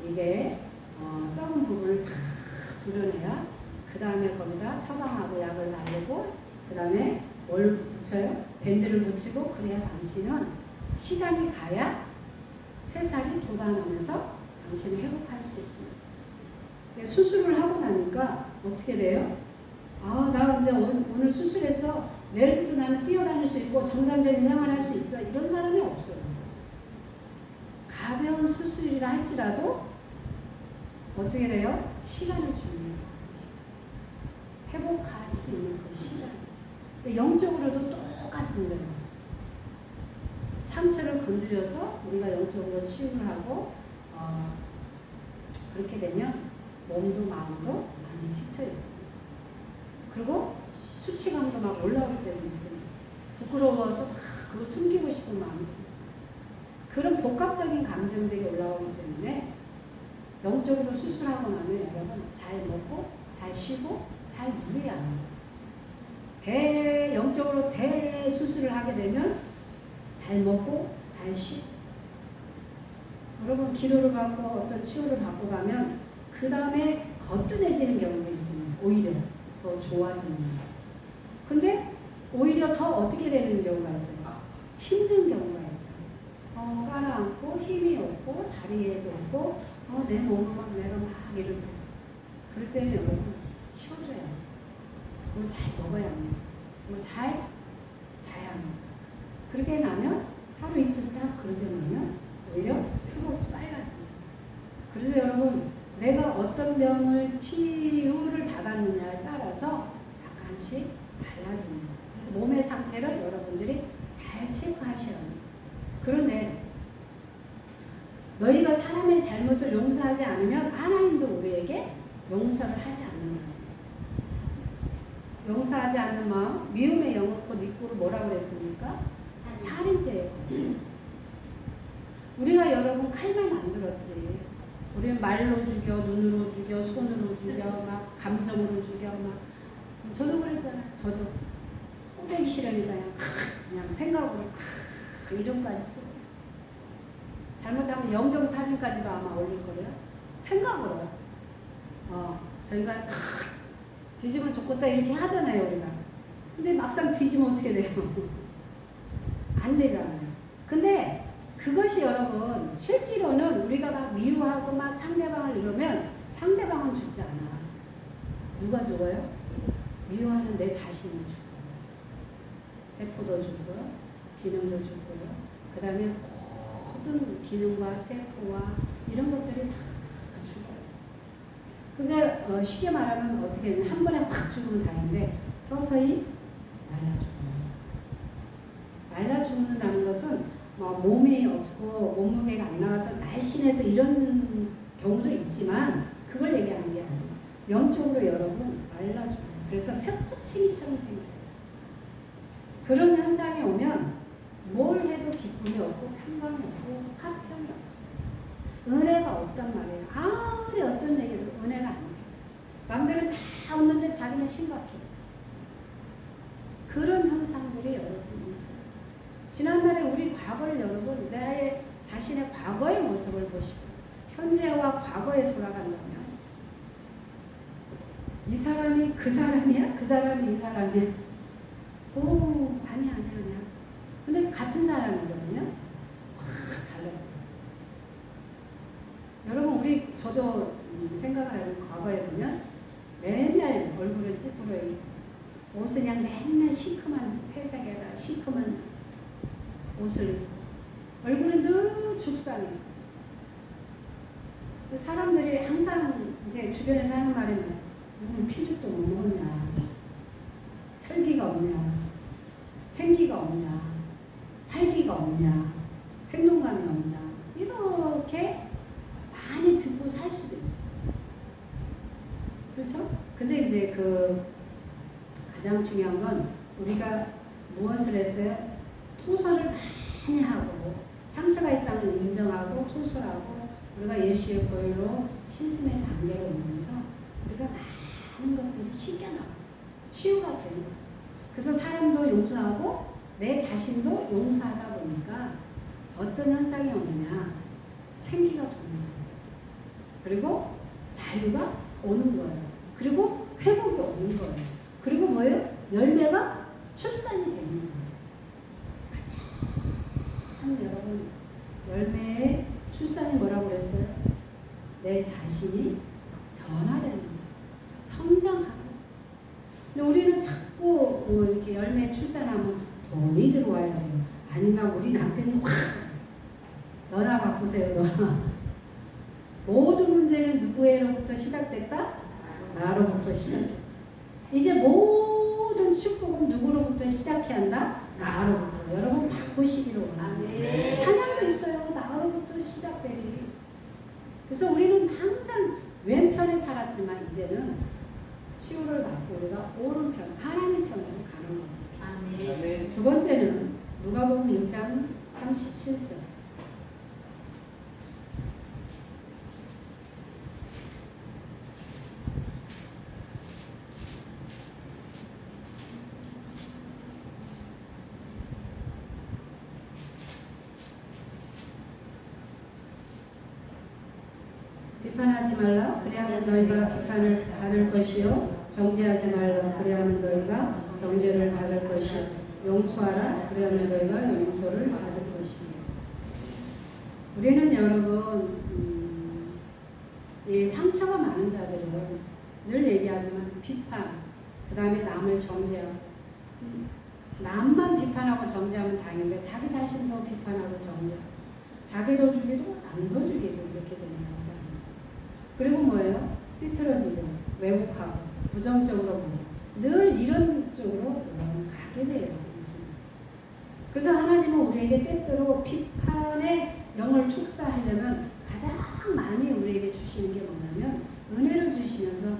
이게 썩은 부분을 다 도려내야 그 다음에 거기다 처방하고 약을 바르고 그 다음에 뭘 붙여요? 밴드를 붙이고 그래야 당신은 시간이 가야 새살이 돋아나면서 당신을 회복할 수 있습니다. 수술을 하고 나니까 어떻게 돼요? 나 이제 오늘 수술해서 내일부터 나는 뛰어다닐 수 있고 정상적인 생활을 할 수 있어. 이런 사람이 없어요. 가벼운 수술이라 할지라도 어떻게 돼요? 시간을 줍니다. 회복할 수 있는 그 시간. 영적으로도 똑같습니다. 상처를 건드려서 우리가 영적으로 치유를 하고 그렇게 되면 몸도 마음도 많이 지쳐 있습니다. 그리고 수치감도 막 올라올 때도 있습니다. 부끄러워서 그걸 숨기고 싶은 마음도 있습니다. 그런 복합적인 감정들이 올라오기 때문에 영적으로 수술하고 나면 여러분 잘 먹고 잘 쉬고 잘 누려야 합니다. 영적으로 대수술을 하게 되면 잘 먹고 잘 쉬고 여러분 기도를 받고 어떤 치유를 받고 가면 그 다음에 거뜬해지는 경우도 있습니다. 오히려 더 좋아지는 거예요. 근데 오히려 더 어떻게 되는 경우가 있어요? 힘든 경우가 있어요. 깔아앉고 힘이 없고 다리에도 없고 내 몸을 막 내가 막 이럴 때 그럴 때는 여러분 쉬어줘야 해요. 그걸 잘 먹어야 합니다. 그걸 잘 자야 합니다. 그렇게 나면 하루 이틀 딱 그렇게 놓으면 오히려 회복이 빨라집니다. 그래서 여러분 내가 어떤 병을 치유를 받았느냐에 따라서 약간씩 달라집니다. 그래서 몸의 상태를 여러분들이 잘 체크하셔야 합니다. 그런데 너희가 사람의 잘못을 용서하지 않으면 하나님도 우리에게 용서를 하지 않는다. 용서하지 않는 마음, 미움의 영은 곧 입구로 뭐라고 그랬습니까? 살인죄예요. 우리가 여러분 칼만 안 들었지. 우리는 말로 죽여, 눈으로 죽여, 손으로 죽여, 막 감정으로 죽여, 막 저도 그랬잖아요. 저도 꼬대기 실현이다. 그냥 생각으로 이름까지 쓰고 잘못하면 영정 사진까지도 아마 올릴 거래요. 생각으로. 저희가 뒤집으면 좋겠다 이렇게 하잖아요, 우리가. 근데 막상 뒤집으면 어떻게 돼요? 안 되잖아요. 근데 그것이 여러분 실제로는 우리가 막 미워하고 막 상대방을 이러면 상대방은 죽지 않아. 누가 죽어요? 미워하는 내 자신이 죽어요. 세포도 죽고요. 기능도 죽고요. 그 다음에 모든 기능과 세포와 이런 것들이 다 죽어요. 그게 쉽게 말하면 어떻게 되냐. 한 번에 확 죽으면 다행인데 서서히 말라 죽어요. 말라 죽는다는 것은 몸이 없고 몸무게가 안 나가서 날씬해서 이런 경우도 있지만 그걸 얘기하는 게 아니에요. 영적으로 여러분 말라 죽어요. 그래서 세포챙이처럼 생겨요. 그런 현상이 오면 뭘 해도 기쁨이 없고 평강이 없고 화평이 없어요. 은혜가 없단 말이에요. 아무리 어떤 얘기도 은혜가 안 돼요. 남들은 다 웃는데 자기는 심각해. 그런 현상들이 여러분 있어요. 지난달에 우리 과거를 여러분 내 자신의 과거의 모습을 보시고 현재와 과거에 돌아간다면 이 사람이 그 사람이야? 그 사람이 이 사람이야? 오, 아니야. 근데 같은 사람이거든요. 확 달라져요. 여러분 저도 생각을 하면 과거에 보면 맨날 얼굴은 찌푸려 있고 옷은 그냥 맨날 시큼한 회색에다 시큼한 옷을 입고 얼굴은 늘 죽상해요. 사람들이 항상 이제 주변에서 하는 말이면 피죽도 못 먹었냐, 혈기가 없냐, 생기가 없냐, 활기가 없냐, 생동감이 없냐 이렇게 많이 듣고 살 수도 있어요. 그렇죠? 근데 이제 가장 중요한 건 우리가 무엇을 했어요? 토설을 많이 하고 상처가 있다는 인정하고 토설하고 우리가 예수의 보혈로 씻음의 단계로 오면서 우리가 많은 것들이 씻겨나고 치유가 되는 거예요. 그래서 사람도 용서하고 내 자신도 용서하다 보니까 어떤 현상이 오느냐 생기가 도는 거예요. 그리고 자유가 오는 거예요. 그리고 회복이 오는 거예요. 그리고 뭐예요? 열매가 출산이 되는 거예요. 여러분 열매의 출산이 뭐라고 그랬어요? 내 자신이 변화되는 거예요. 성장하는 거예요. 근데 우리는 자꾸 이렇게 열매 출산하면 돈이 들어와야 돼요. 아니면 우리 남편이 확 너나 바꾸세요. 너. 모든 문제는 누구로부터 시작됐다? 나로부터 시작됐다. 이제 모든 축복은 누구로부터 시작해야 한다? 나로부터. 여러분 바꾸시기로 원합니다. 찬양도 있어요. 나로부터 시작되리. 그래서 우리는 항상 왼편에 살았지만 이제는 치유를 받고 우리가 오른편, 하나님 편으로 가는 겁니다. 아멘. 두 번째는 누가복음 6장 37절. 비판하지 말라. 그래야만 너희가 비판을 받을 것이요. 정죄하지 말라. 그래야만 너희가 정죄를 받을 것이요. 용서하라. 그래야만 너희가 용서를 받을 것이요. 우리는 여러분 이 상처가 많은 자들은 늘 얘기하지만 비판, 그 다음에 남을 정죄하고 남만 비판하고 정죄하면 다행인데 자기 자신도 비판하고 정죄하고 자기도 죽이고 남도 죽이고 이렇게 되는 현상. 그리고 뭐예요? 삐뚤어지고 왜곡하고 부정적으로 보고 늘 이런 쪽으로 가게 돼요. 그래서 하나님은 우리에게 때때로 비판의 영을 축사하려면 가장 많이 우리에게 주시는 게 뭐냐면 은혜를 주시면서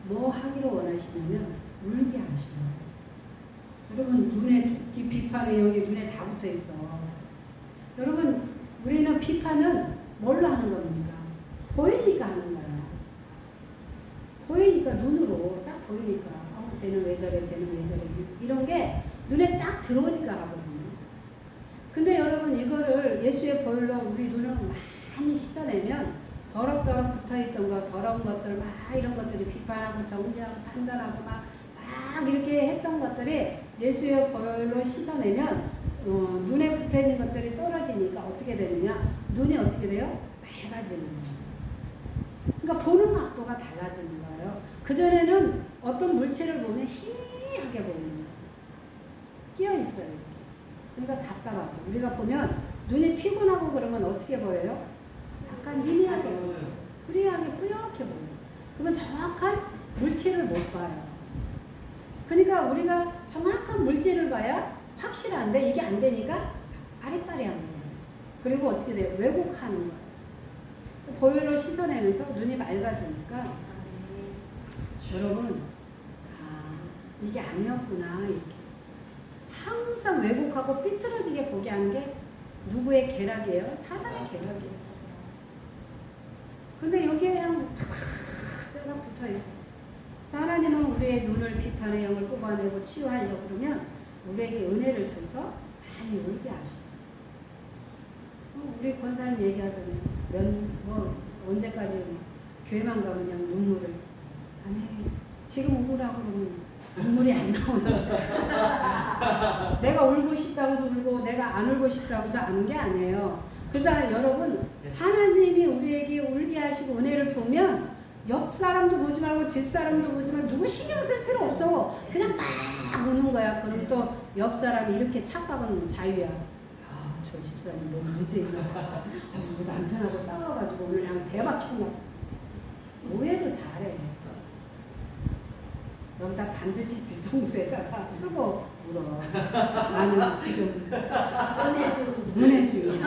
뭐 하기를 원하시냐면 울게 하시는. 여러분 눈에 비판의 영이 눈에 다 붙어 있어. 여러분 우리는 비판은 뭘로 하는 겁니까? 보이니까 하는 거야. 보이니까 눈으로 딱 보이니까 쟤는 왜 저래 쟤는 왜 저래 이런 게 눈에 딱 들어오니까 하거든요. 근데 여러분 이거를 예수의 보혈로 우리 눈을 많이 씻어내면 더럽더럽 붙어있던 거 더러운 것들 막 이런 것들이 비판하고 정죄하고 판단하고 막 이렇게 했던 것들이 예수의 보혈로 씻어내면 눈에 붙어있는 것들이 떨어지니까 어떻게 되느냐 눈이 어떻게 돼요? 밝아지는 거예요. 그러니까 보는 각도가 달라지는 거예요. 그전에는 어떤 물체를 보면 희미하게 보이는 거예요. 끼어있어요. 이렇게. 그러니까 답답하죠. 우리가 보면 눈이 피곤하고 그러면 어떻게 보여요? 약간 희미하게 보여요. 흐리하게 뿌옇게 보여요. 그러면 정확한 물체를 못 봐요. 그러니까 우리가 정확한 물질을 봐야 확실한데 이게 안 되니까 아리까리 하는 거예요. 그리고 어떻게 돼요? 왜곡하는 거예요. 보혈로 씻어내면서 눈이 맑아지니까 여러분 이게 아니었구나 이렇게 항상 왜곡하고 삐뚤어지게 보게 하는 게 누구의 계략이에요? 사단의 계략이에요. 근데 여기에 그냥 딱 붙어있어요. 하나님은 우리의 눈을 비판의 영을 뽑아내고 치유하려고 그러면 우리에게 은혜를 줘서 많이 울게 하셔요. 우리 권사님 얘기하잖아요. 언제까지 교회만 가면 그냥 눈물을 아니 지금 울으라고 그러면 눈물이 안 나오는 거야. 내가 울고 싶다고 해서 울고 내가 안 울고 싶다고 해서 안 운 게 아니에요. 그래서 여러분 하나님이 우리에게 울게 하시고 은혜를 보면 옆 사람도 보지 말고 뒷 사람도 보지 말고 누구 신경 쓸 필요 없어. 그냥 막 우는 거야. 그럼 또 옆 사람이 이렇게 착각은 자유야. 저 집사님 뭐 문제 있나 봐. 남편하고 싸워가지고 오늘 그냥 대박 쳤나. 오해도 잘해. 여기다 반드시 뒤통수에다가 쓰고 울어. 나는 지금 은혜 중이야.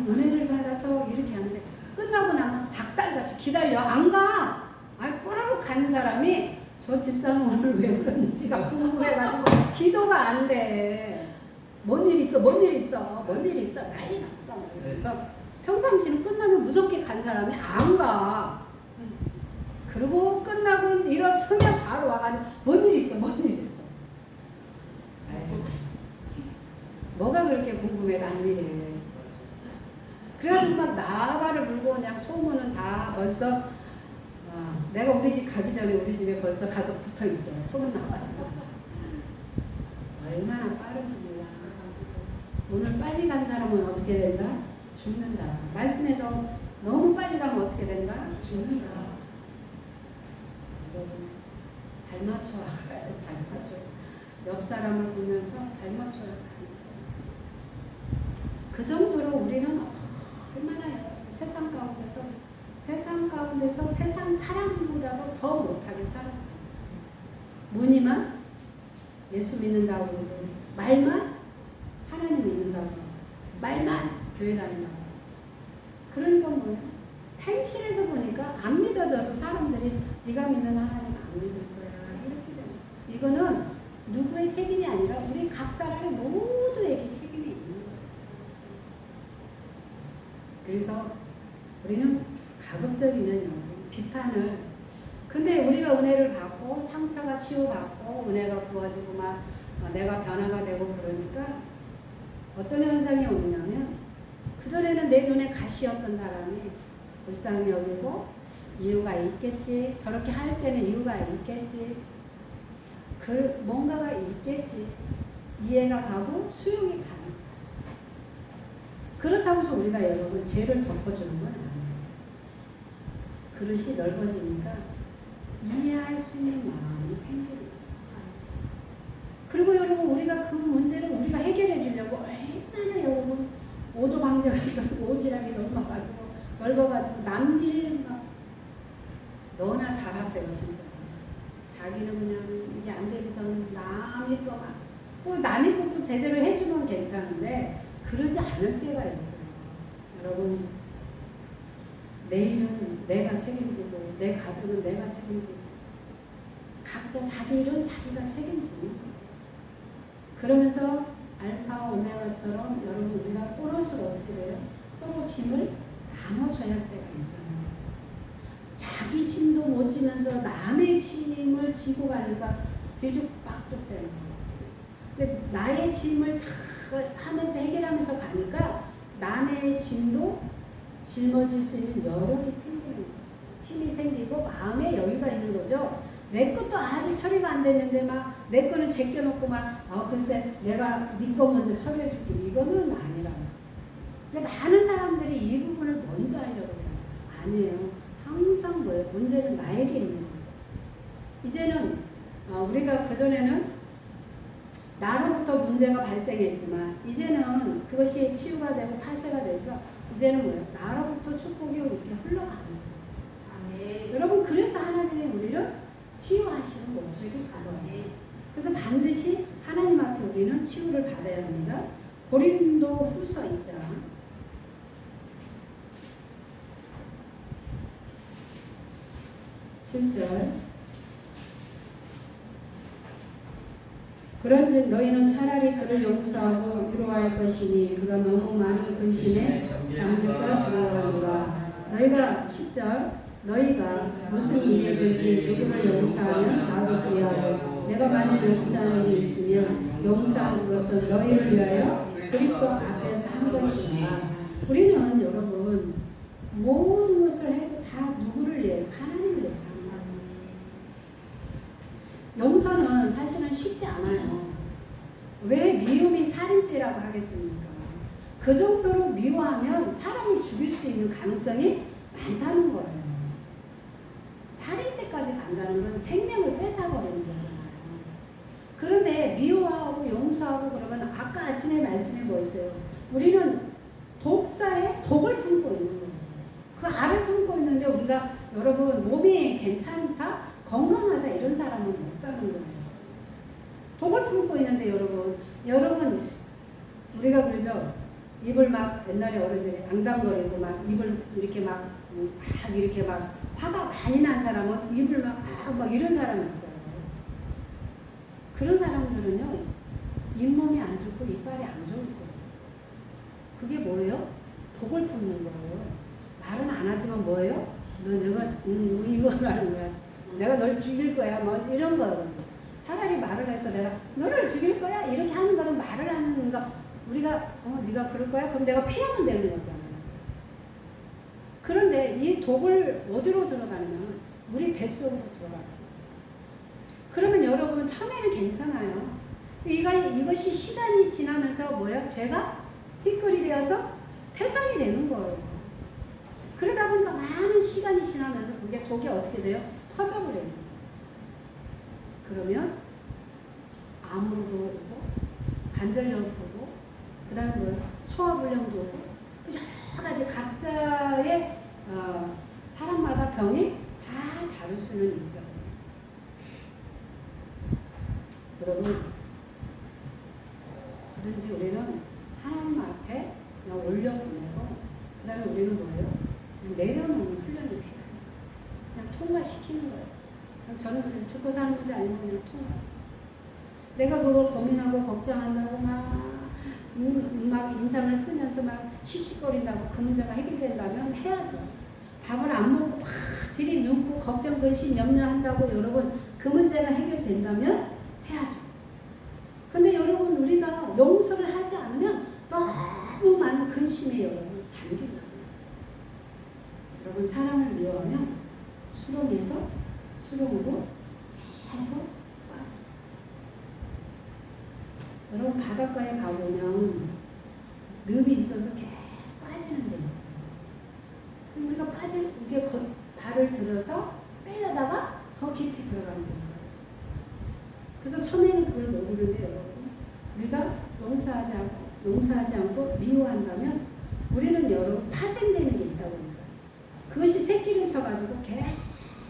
은혜를 받아서 이렇게 하는데 끝나고 나면 닭달같이 기다려. 안 가. 아니 꼬라로 가는 사람이 저 집사는 오늘 왜 그러는지가 궁금해가지고 기도가 안 돼. 뭔 일 있어 난리 났어. 그래서 평상시는 끝나면 무섭게 간 사람이 안 가. 그리고 끝나고 일어서면 바로 와가지고 뭔 일 있어. 아이고, 뭐가 그렇게 궁금해 난리래. 그래가지고 막 나발을 불고 그냥 소문은 다 벌써 내가 우리 집 가기 전에 우리 집에 벌써 가서 붙어 있어요. 소문 나가지고. 얼마나 빠른지 몰라. 오늘 빨리 간 사람은 어떻게 된다? 죽는다. 말씀에도 너무 빨리 가면 어떻게 된다? 죽는다. 발 맞춰. 옆 사람을 보면서 발 맞춰야 그 정도로 우리는 얼마나 세상 가운데서 세상 사람보다도 더 못하게 살았어요. 무늬만 예수 믿는다고 말만 하나님 믿는다고 말만 교회 다닌다고. 그러니까 뭐야? 행실에서 보니까 안 믿어져서 사람들이 네가 믿는 하나님 안 믿을 거야 이렇게 되는. 이거는 누구의 책임이 아니라 우리 각 사람의 모두에게 책임이 있는 거예요. 그래서 우리는 가급적이면 비판을 근데 우리가 은혜를 받고 상처가 치유받고 은혜가 부어지고 막 내가 변화가 되고 그러니까 어떤 현상이 오냐면 그전에는 내 눈에 가시였던 사람이 불쌍히 여기고 이유가 있겠지. 저렇게 할 때는 이유가 있겠지. 뭔가가 있겠지. 이해가 가고 수용이 가는. 그렇다고 해서 우리가 여러분 죄를 덮어주는 건 아니에요. 그릇이 넓어지니까 이해할 수 있는 마음이 생기는 거예요. 그리고 여러분 우리가 그 문제를 우리가 해결해 주려고 얼마나 여러분 오도방정을 오지랖이 넓어가지고 넓어가지고 남길 막 너나 잘하세요 진짜. 자기는 그냥 이게 안 되고서는 남의 거만 또 남의 것도 제대로 해주면 괜찮은데 그러지 않을 때가 있어요. 여러분 내일은 내가 책임지고 내 가족은 내가 책임지고 각자 자기 일은 자기가 책임지는 거예요. 그러면서 알파 오메가처럼 여러분 우리가 오롯으로 어떻게 돼요? 서로 짐을 나눠줘야 할 때가 있다. 자기 짐도 못 지면서 남의 짐을 지고 가니까 뒤죽박죽 되는 거예요. 근데 나의 짐을 다 하면서 해결하면서 가니까 남의 짐도 짊어질 수 있는 여력이 생기는 거예요. 힘이 생기고 마음의 여유가 있는 거죠. 내 것도 아직 처리가 안 됐는데 막 내 거는 제껴놓고 막 글쎄 내가 네 거 먼저 처리해 줄게 이거는 아니라. 근데 많은 사람들이 이 부분을 먼저 하려고 해요. 아니에요. 항상 뭐예요? 문제는 나에게 있는 거예요. 이제는 우리가 그전에는 나로부터 문제가 발생했지만 이제는 그것이 치유가 되고 파쇄가 돼서 이제는 뭐예요? 나로부터 축복이 이렇게 흘러가는 거예요. 여러분 그래서 하나님이 우리를 치유하시는 목적이 그거예요. 그래서 반드시 하나님 앞에 우리는 치유를 받아야 합니다. 고린도 후서 2장 7절 그런즉 너희는 차라리 그를 용서하고 위로할 것이니 그가 너무 많은 근심에 잠들까 두려워하노라. 너희가 10절 너희가 무슨 일이든지 누구를 용서하면 나도 그리하여 내가 만일 용서하는 일이 있으면 용서한 그것은 너희를 위하여 그리스도 앞에서 한 것이다. 우리는 여러분 모든 것을 해도 다 누구를 위해서 하나님을 위해서 하는 거예요. 용서는 사실은 쉽지 않아요. 왜 미움이 살인죄라고 하겠습니까? 그 정도로 미워하면 사람을 죽일 수 있는 가능성이 많다는 거예요. 살인죄까지 간다는 건 생명을 뺏어버리는 거잖아요. 그런데 미워하고 용서하고 그러면 아까 아침에 말씀이 뭐였어요? 우리는 독사에 독을 품고 있는 거예요. 그 알을 품고 있는데 우리가 여러분 몸이 괜찮다, 건강하다 이런 사람은 없다는 거예요. 독을 품고 있는데 여러분 우리가 그러죠. 입을 막 옛날에 어른들이 앙당거리고 막 입을 이렇게 막 이렇게 막 화가 많이 난 사람은 입을 막 이런 사람이 있어요. 그런 사람들은요 잇몸이 안 좋고 이빨이 안 좋을 거예요. 그게 뭐예요? 독을 품는 거예요. 말은 안 하지만 뭐예요? 너 내가 이거 하는 거야. 내가 널 죽일 거야. 뭐 이런 거예요. 차라리 말을 해서 내가 너를 죽일 거야 이렇게 하는 거는 말을 하는 거. 우리가 네가 그럴 거야? 그럼 내가 피하면 되는 거잖아요. 그런데 이 독을 어디로 들어가냐면 우리 뱃속으로 들어가요. 그러면 여러분 처음에는 괜찮아요. 이것이 시간이 지나면서 뭐야? 죄가 티끌이 되어서 태산이 되는 거예요. 그러다 보니까 많은 시간이 지나면서 그게 독이 어떻게 돼요? 퍼져버려요. 그러면 암으로도 오고 관절염도 오고 그 다음에 뭐예요? 소화불량도 오고 여러 가지 각자의 사람마다 병이 다 다를 수는 있어요. 여러분 뭐든지 우리는 하나님 앞에 그냥 올려보내고 그 다음에 우리는 뭐예요? 그냥 내려놓는 훈련이 필요해요. 그냥 통과시키는 거예요. 저는 그냥 죽고 사는 문제 아니면 그냥 통과. 내가 그걸 고민하고 걱정한다고 막 인상을 쓰면서 막 씩씩거린다고 그 문제가 해결된다면 해야죠. 밥을 안 먹고 막 들이눕고 걱정, 근심, 염려한다고 여러분 그 문제가 해결된다면 해야죠. 근데 여러분 우리가 용서를 하지 않으면 너무 많은 근심에 여러분 잠깁니다. 여러분 사람을 미워하면 수렁에서 수렁으로 계속 빠져. 여러분 바닷가에 가보면 늪이 있어서 계속 빠지는 데 있어요. 그럼 우리가 이게 발을 들어서 빼려다가 더 깊이 들어가는 거예요. 그래서 처음에는 그걸 모르는데 여러분 우리가 용서하지 않고 미워한다면 우리는 여러분 파생되는 게 있다고 그러잖아요. 그것이 새끼를 쳐가지고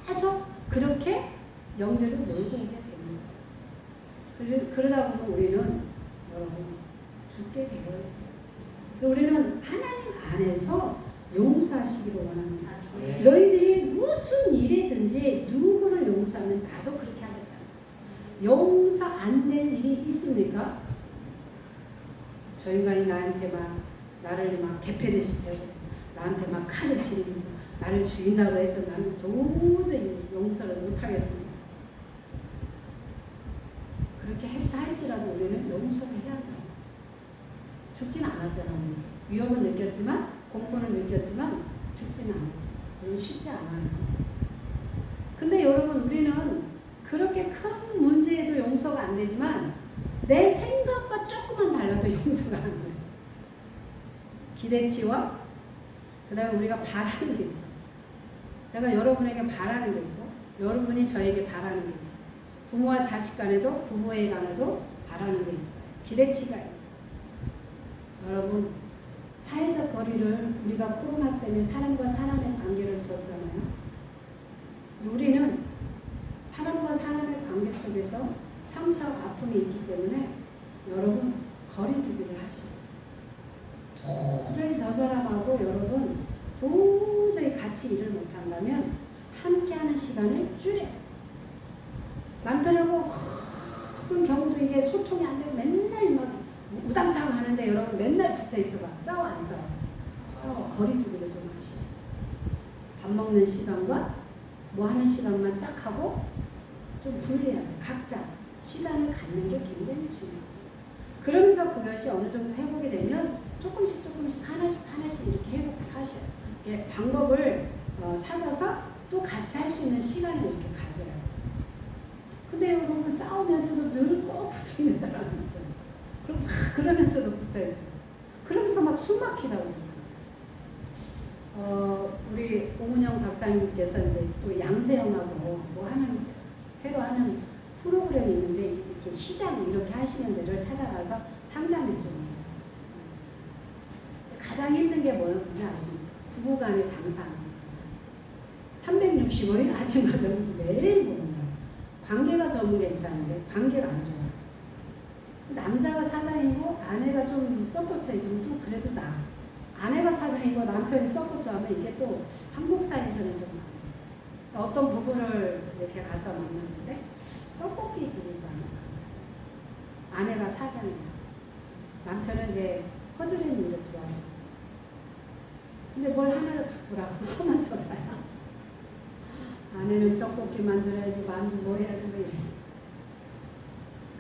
계속 그렇게 영들을 몰고 오게 됩니다. 그러다 보면 우리는 여러분 죽게 되어 있어요. 그래서 우리는 하나님 안에서 용서하시기를 원합니다. 네. 너희들이 무슨 일이든지 누구를 용서하면 나도 그렇게 하겠다. 용서 안 될 일이 있습니까? 저 인간이 나를 막 개패듯이 대고 나한테 막 칼을 들이고 나를 죽인다고 해서 나는 도저히 용서를 못하겠습니다. 그렇게 했다 할지라도 우리는 용서를 해야 한다. 죽진 않았잖아. 위험은 느꼈지만 공포는 느꼈지만 죽지는 않았어. 이건 쉽지 않아요. 근데 여러분 우리는 그렇게 큰 문제에도 용서가 안 되지만 내 생각과 조금만 달라도 용서가 안 돼요. 기대치와 그 다음에 우리가 바라는 게 있어요. 제가 여러분에게 바라는 게 있고 여러분이 저에게 바라는 게 있어요. 부모와 자식 간에도 부모에 관해도 바라는 게 있어요. 기대치가 있어요. 여러분 사회적 거리를 우리가 코로나 때문에 사람과 사람의 관계를 두었잖아요. 우리는 사람과 사람의 관계 속에서 상처와 아픔이 있기 때문에 여러분 거리두기를 하시고 도저히 저 사람하고 여러분 도저히 같이 일을 못한다면 함께하는 시간을 줄여요. 남편하고 어떤 경우도 이게 소통이 안 되고 맨날 막 우당탕 하는데 여러분 맨날 붙어 있어봐. 싸워 안 싸워? 싸워. 거리두기를 좀 하시고 밥 먹는 시간과 뭐 하는 시간만 딱 하고 좀 분리해야 돼. 각자 시간을 갖는 게 굉장히 중요해요. 그러면서 그것이 어느 정도 회복이 되면 조금씩 하나씩 이렇게 회복하셔요. 이렇게 방법을 찾아서 또 같이 할 수 있는 시간을 이렇게 가져요. 근데 여러분 싸우면서도 늘 꼭 붙어 있는 사람이 있어요. 그럼 막 그러면서도 붙어 있어요. 그러면서 막 숨 막히다고 그러잖아요. 우리 오문영 박사님께서 이제 또 양세형하고 뭐 하는 새로 하는 프로그램이 있는데 이렇게 시장 이렇게 하시는 데를 찾아가서 상담해 줍니다. 가장 힘든 게 뭐였는지 아십니까? 부부간의 장사하는 거잖아요. 365일 아침과 저녁 매일 보는 거예요. 관계가 좀 괜찮은데 관계가 안 좋아요. 남자가 사장이고 아내가 좀 서포트 해주면 또 그래도 나아. 아내가 사장이고 남편이 서포트하면 이게 또 한국 사회에서는 좀 어떤 부부를 이렇게 가서 만났는데 떡볶이 집이니까 아내가 사장이야. 남편은 이제 허드렛 일을 도와줘. 근데 뭘 하나를 갖고 오라고 너무 쳐사야. 아내는 떡볶이 만들어야지 만두 뭐 해야지 뭐 이래.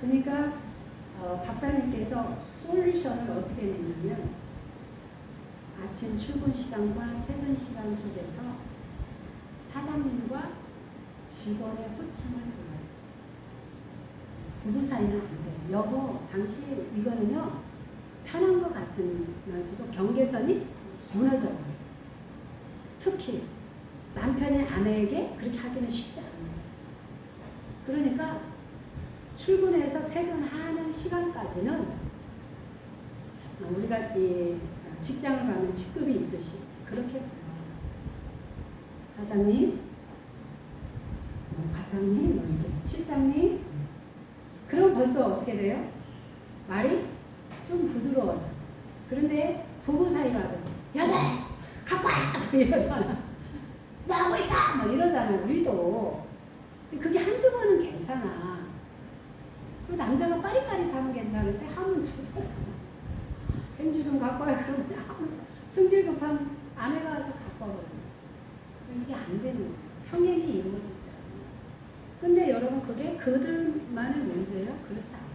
그러니까 박사님께서 솔루션을 어떻게 냈냐면 아침 출근 시간과 퇴근 시간 속에서 사장님과 직원의 호칭을 불러요. 부부 사이는 안 돼요. 여보, 당신 이거는요 편한 것 같으면서도 경계선이 무너져요. 특히 남편이 아내에게 그렇게 하기는 쉽지 않아요. 그러니까 출근해서 퇴근하는 시간까지는 우리가 이 직장을 가면 직급이 있듯이 그렇게 불러요. 사장님, 과장님, 뭐 이렇게 실장님. 그럼 벌써 어떻게 돼요? 말이 좀 부드러워져. 그런데 부부 사이로 하죠. 여보, 갖고 와! 이러잖아. 뭐 하고 있어? 막 이러잖아. 우리도. 그게 한두 번은 괜찮아. 그 남자가 빠릿빠릿하면 괜찮은데 하면 쳐서 행주 좀 갖고 와 그러면 하면 성질 급한 아내가 와서 갖고 와버려요. 이게 안 되는 거예요. 평행이 이루어지지 않아요. 근데 여러분 그게 그들만의 문제예요? 그렇지 않아요.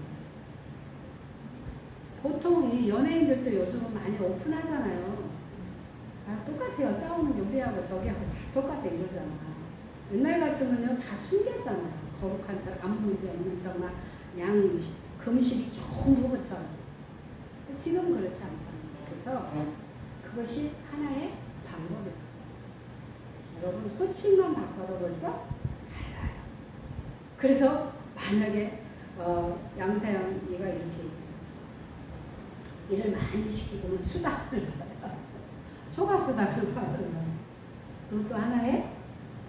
보통 이 연예인들도 요즘은 많이 오픈하잖아요. 아, 똑같아요. 싸우는 게 우리하고 저기하고 다 똑같아 이러잖아. 옛날 같으면요 다 숨겼잖아요. 거룩한 척, 아무 문제 없는 척, 막 금실이 좋은 부부처럼. 지금 그렇지 않다. 그래서 그것이 하나의 방법이에요. 여러분 호칭만 바꿔도 벌써 달라요. 그래서 만약에 양사형이가 이렇게 얘기했어요. 일을 많이 시키고는 수당을 받아. 초과 수당을 받아요. 그것도 하나의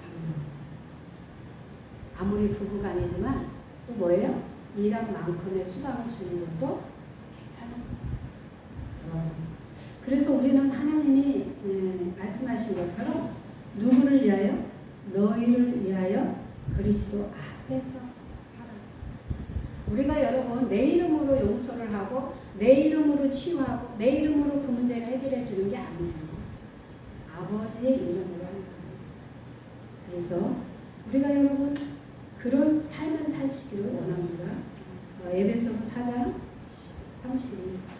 방법. 아무리 부부간이지만 또 뭐예요? 일한 만큼의 수당을 주는 것도 괜찮아요. 그래서 우리는 하나님이 말씀하신 것처럼 누구를 위하여? 너희를 위하여 그리스도 앞에서 하라. 우리가 여러분 내 이름으로 용서를 하고 내 이름으로 치유하고 내 이름으로 그 문제를 해결해 주는 게 아니에요. 아버지의 이름으로 하는 거예요. 그래서 우리가 여러분 그런 삶을 사시기를 원합니다. 에베소서 4장 32절.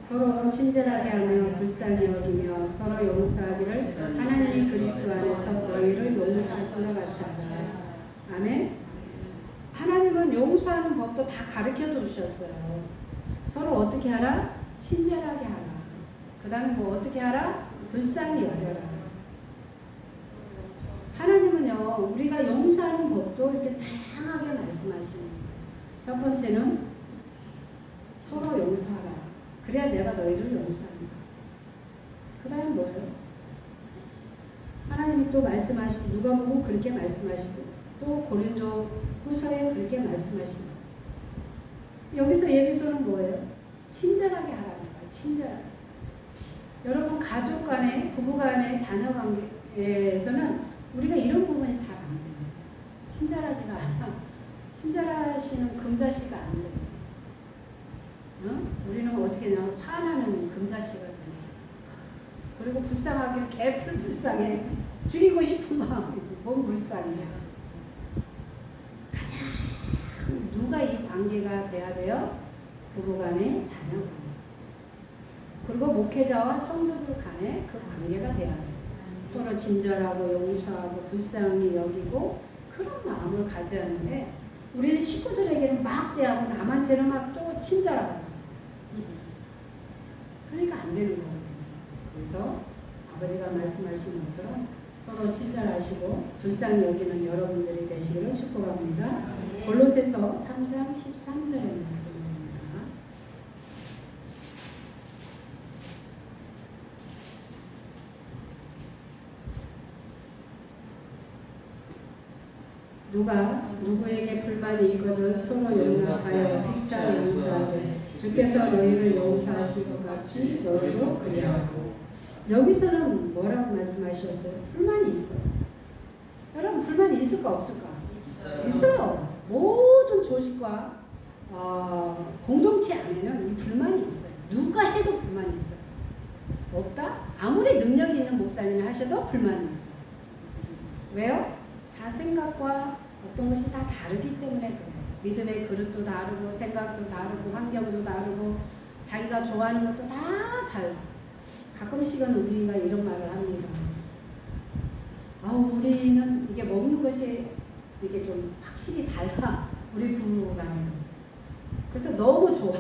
서로 친절하게 하며 불쌍히 여기며 서로 용서하기를 하나님이 그리스도 안에서 너희를 용서하시며 같이 하라. 아멘. 하나님은 용서하는 법도 다 가르쳐 주셨어요. 서로 어떻게 하라? 친절하게 하라. 그 다음에 뭐 어떻게 하라? 불쌍히 여겨라. 하나님은요 우리가 용서하는 법도 이렇게 다양하게 말씀하십니다. 첫 번째는 서로 용서하라. 그래야 내가 너희를 용서한다. 그 다음에 뭐예요? 하나님이 또 말씀하시고 누가복음 그렇게 말씀하시고 또 고린도 후서에 그렇게 말씀하신 거죠. 여기서 예비소는 뭐예요? 친절하게 하라는 거예요. 친절하게. 여러분 가족 간에 부부 간에 자녀 관계에서는 우리가 이런 부분이 잘 안 돼요. 친절하지가 않아. 친절하시는 금자씨가 안 돼요. 우리는 어떻게 하냐면 화나는 금자씨가 돼요. 그리고 불쌍하기를 개풀 불쌍해. 죽이고 싶은 마음이지. 뭔 불쌍이야. 가장 누가 이 관계가 돼야 돼요? 부부 간에 자녀 간에. 그리고 목회자와 성도들 간에 그 관계가 돼야 돼요. 서로 친절하고 용서하고 불쌍히 여기고 그런 마음을 가져야 하는데 우리는 식구들에게는 막 대하고 남한테는 막 또 친절하고 그러니까 안 되는 거예요. 그래서 아버지가 말씀하신 것처럼 서로 친절하시고 불쌍히 여기는 여러분들이 되시기를 축복합니다. 골로새서 3장 13절의 말씀입니다. 누가 누구에게 불만이 있거든 서로 용납하여 픽사 용서하되 주께서 너희를 용서하신 것 같이 너희도 그리하고. 여기서는 뭐라고 말씀하셨어요? 불만이 있어. 여러분 불만이 있을까 없을까? 있어요. 모든 조직과 공동체 안에는 이 불만이 있어요. 누가 해도 불만이 있어요. 없다? 아무리 능력이 있는 목사님이 하셔도 불만이 있어요. 왜요? 다 생각과 어떤 것이 다 다르기 때문에 그래요. 믿음의 그릇도 다르고 생각도 다르고 환경도 다르고 자기가 좋아하는 것도 다 달라. 가끔씩은 우리가 이런 말을 합니다. 우리는 이게 먹는 것이 이게 좀 확실히 달라. 우리 부부간에도. 그래서 너무 좋아.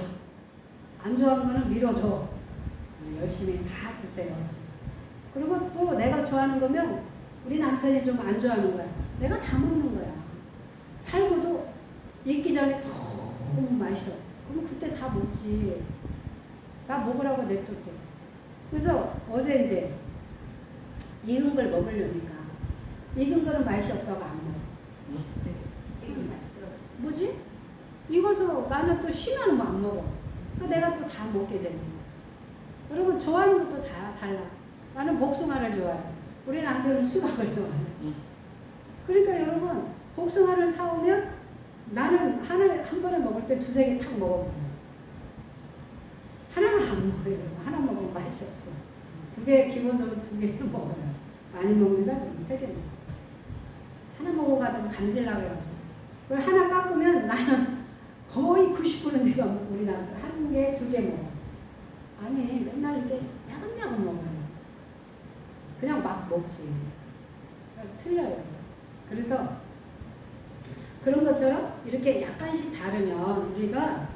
안 좋아하는 거는 밀어줘. 열심히 다 드세요. 그리고 또 내가 좋아하는 거면 우리 남편이 좀 안 좋아하는 거야. 내가 다 먹는 거야. 살고도 익기 전에 너무 맛있어. 그럼 그때 다 먹지. 나 먹으라고 냅뒀대. 그래서 어제 이제 익은 걸 먹으려니까 익은 거는 맛이 없다고 안 먹어. 뭐지? 익어서 나는 또 쉬면 안 먹어. 그러니까 내가 또 다 먹게 되는 거야. 여러분 좋아하는 것도 다 달라. 나는 복숭아를 좋아해. 우리 남편은 수박을 좋아해. 그러니까 여러분 복숭아를 사오면 나는 한 번에 먹을 때 두세 개 탁 먹어버려요. 하나는 안 먹어요. 하나 먹으면 맛이 없어. 두 개, 기본적으로 두 개를 먹어요. 많이 먹는다? 그러면 세 개 먹어. 하나 먹어가지고 감질나게가지고. 그걸 하나 깎으면 나는 거의 90%는 내가 우리 남편 한 개, 두 개 먹어. 아니, 맨날 이렇게 야금야금 먹어요. 그냥 막 먹지. 틀려요. 그래서 그런 것처럼 이렇게 약간씩 다르면 우리가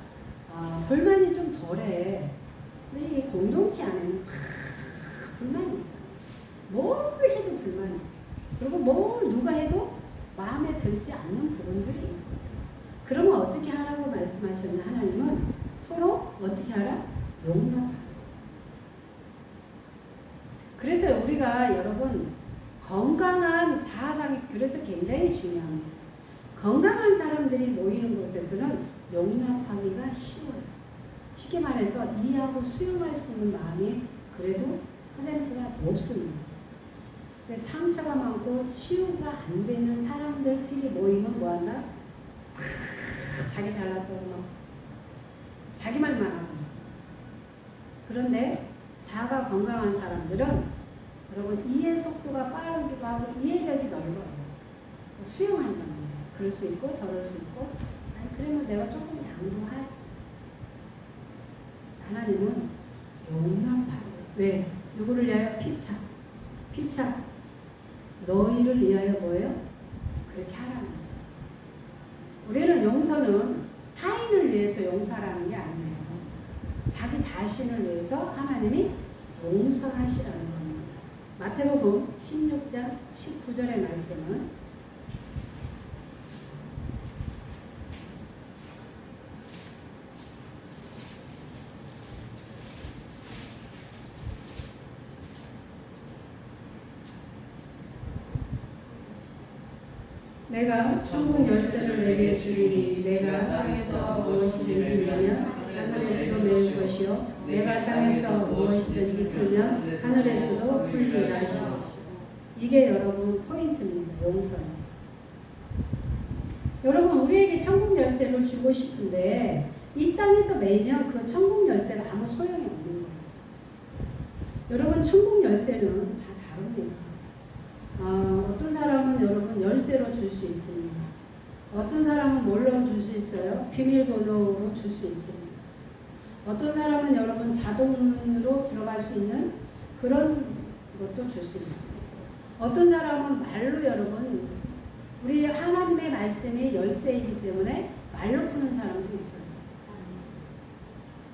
불만이 좀 덜해. 근데 이 공동체 안에는 불만이 있다. 뭘 해도 불만이 있어. 그리고 뭘 누가 해도 마음에 들지 않는 부분들이 있어요. 그러면 어떻게 하라고 말씀하셨나? 하나님은 서로 어떻게 하라? 용납하라. 그래서 우리가 여러분 건강한 자아상이 그래서 굉장히 중요합니다. 건강한 사람들이 모이는 곳에서는 용납하기가 쉬워요. 쉽게 말해서 이해하고 수용할 수 있는 마음이 그래도 퍼센트가 높습니다. 근데 상처가 많고 치유가 안 되는 사람들끼리 모이면 뭐한다? 자기 잘났다고 막 자기 말만 하고 있어요. 그런데 자아가 건강한 사람들은 여러분 이해 속도가 빠르기도 하고 이해력이 넓어요. 수용한단 말이에요. 그럴 수 있고 저럴 수 있고 아니 그러면 내가 조금 양보하지. 하나님은 용납하고 왜? 누구를 위하여? 피차 너희를 위하여 뭐예요? 그렇게 하라는 거예요. 우리는 용서는 타인을 위해서 용서하라는 게 아니에요. 자기 자신을 위해서 하나님이 용서하시라는 겁니다. 마태복음 16장 19절의 말씀은 내가 천국 열쇠를 내게 주리니 내가 땅에서 무엇이든지 내면 하늘에서도 메울 것이요 내가 땅에서 무엇이든지 풀면 하늘에서도 풀리라 하시오. 이게 여러분 포인트입니다. 용서. 여러분 우리에게 천국 열쇠를 주고 싶은데 이 땅에서 매이면 그 천국 열쇠가 아무 소용이 없는 거예요. 여러분 천국 열쇠는 다 다릅니다. 어떤 사람은 여러분 열쇠로 줄 수 있습니다. 어떤 사람은 뭘로 줄 수 있어요? 비밀번호로 줄 수 있습니다. 어떤 사람은 여러분 자동문으로 들어갈 수 있는 그런 것도 줄 수 있습니다. 어떤 사람은 말로 여러분 우리 하나님의 말씀이 열쇠이기 때문에 말로 푸는 사람도 있어요.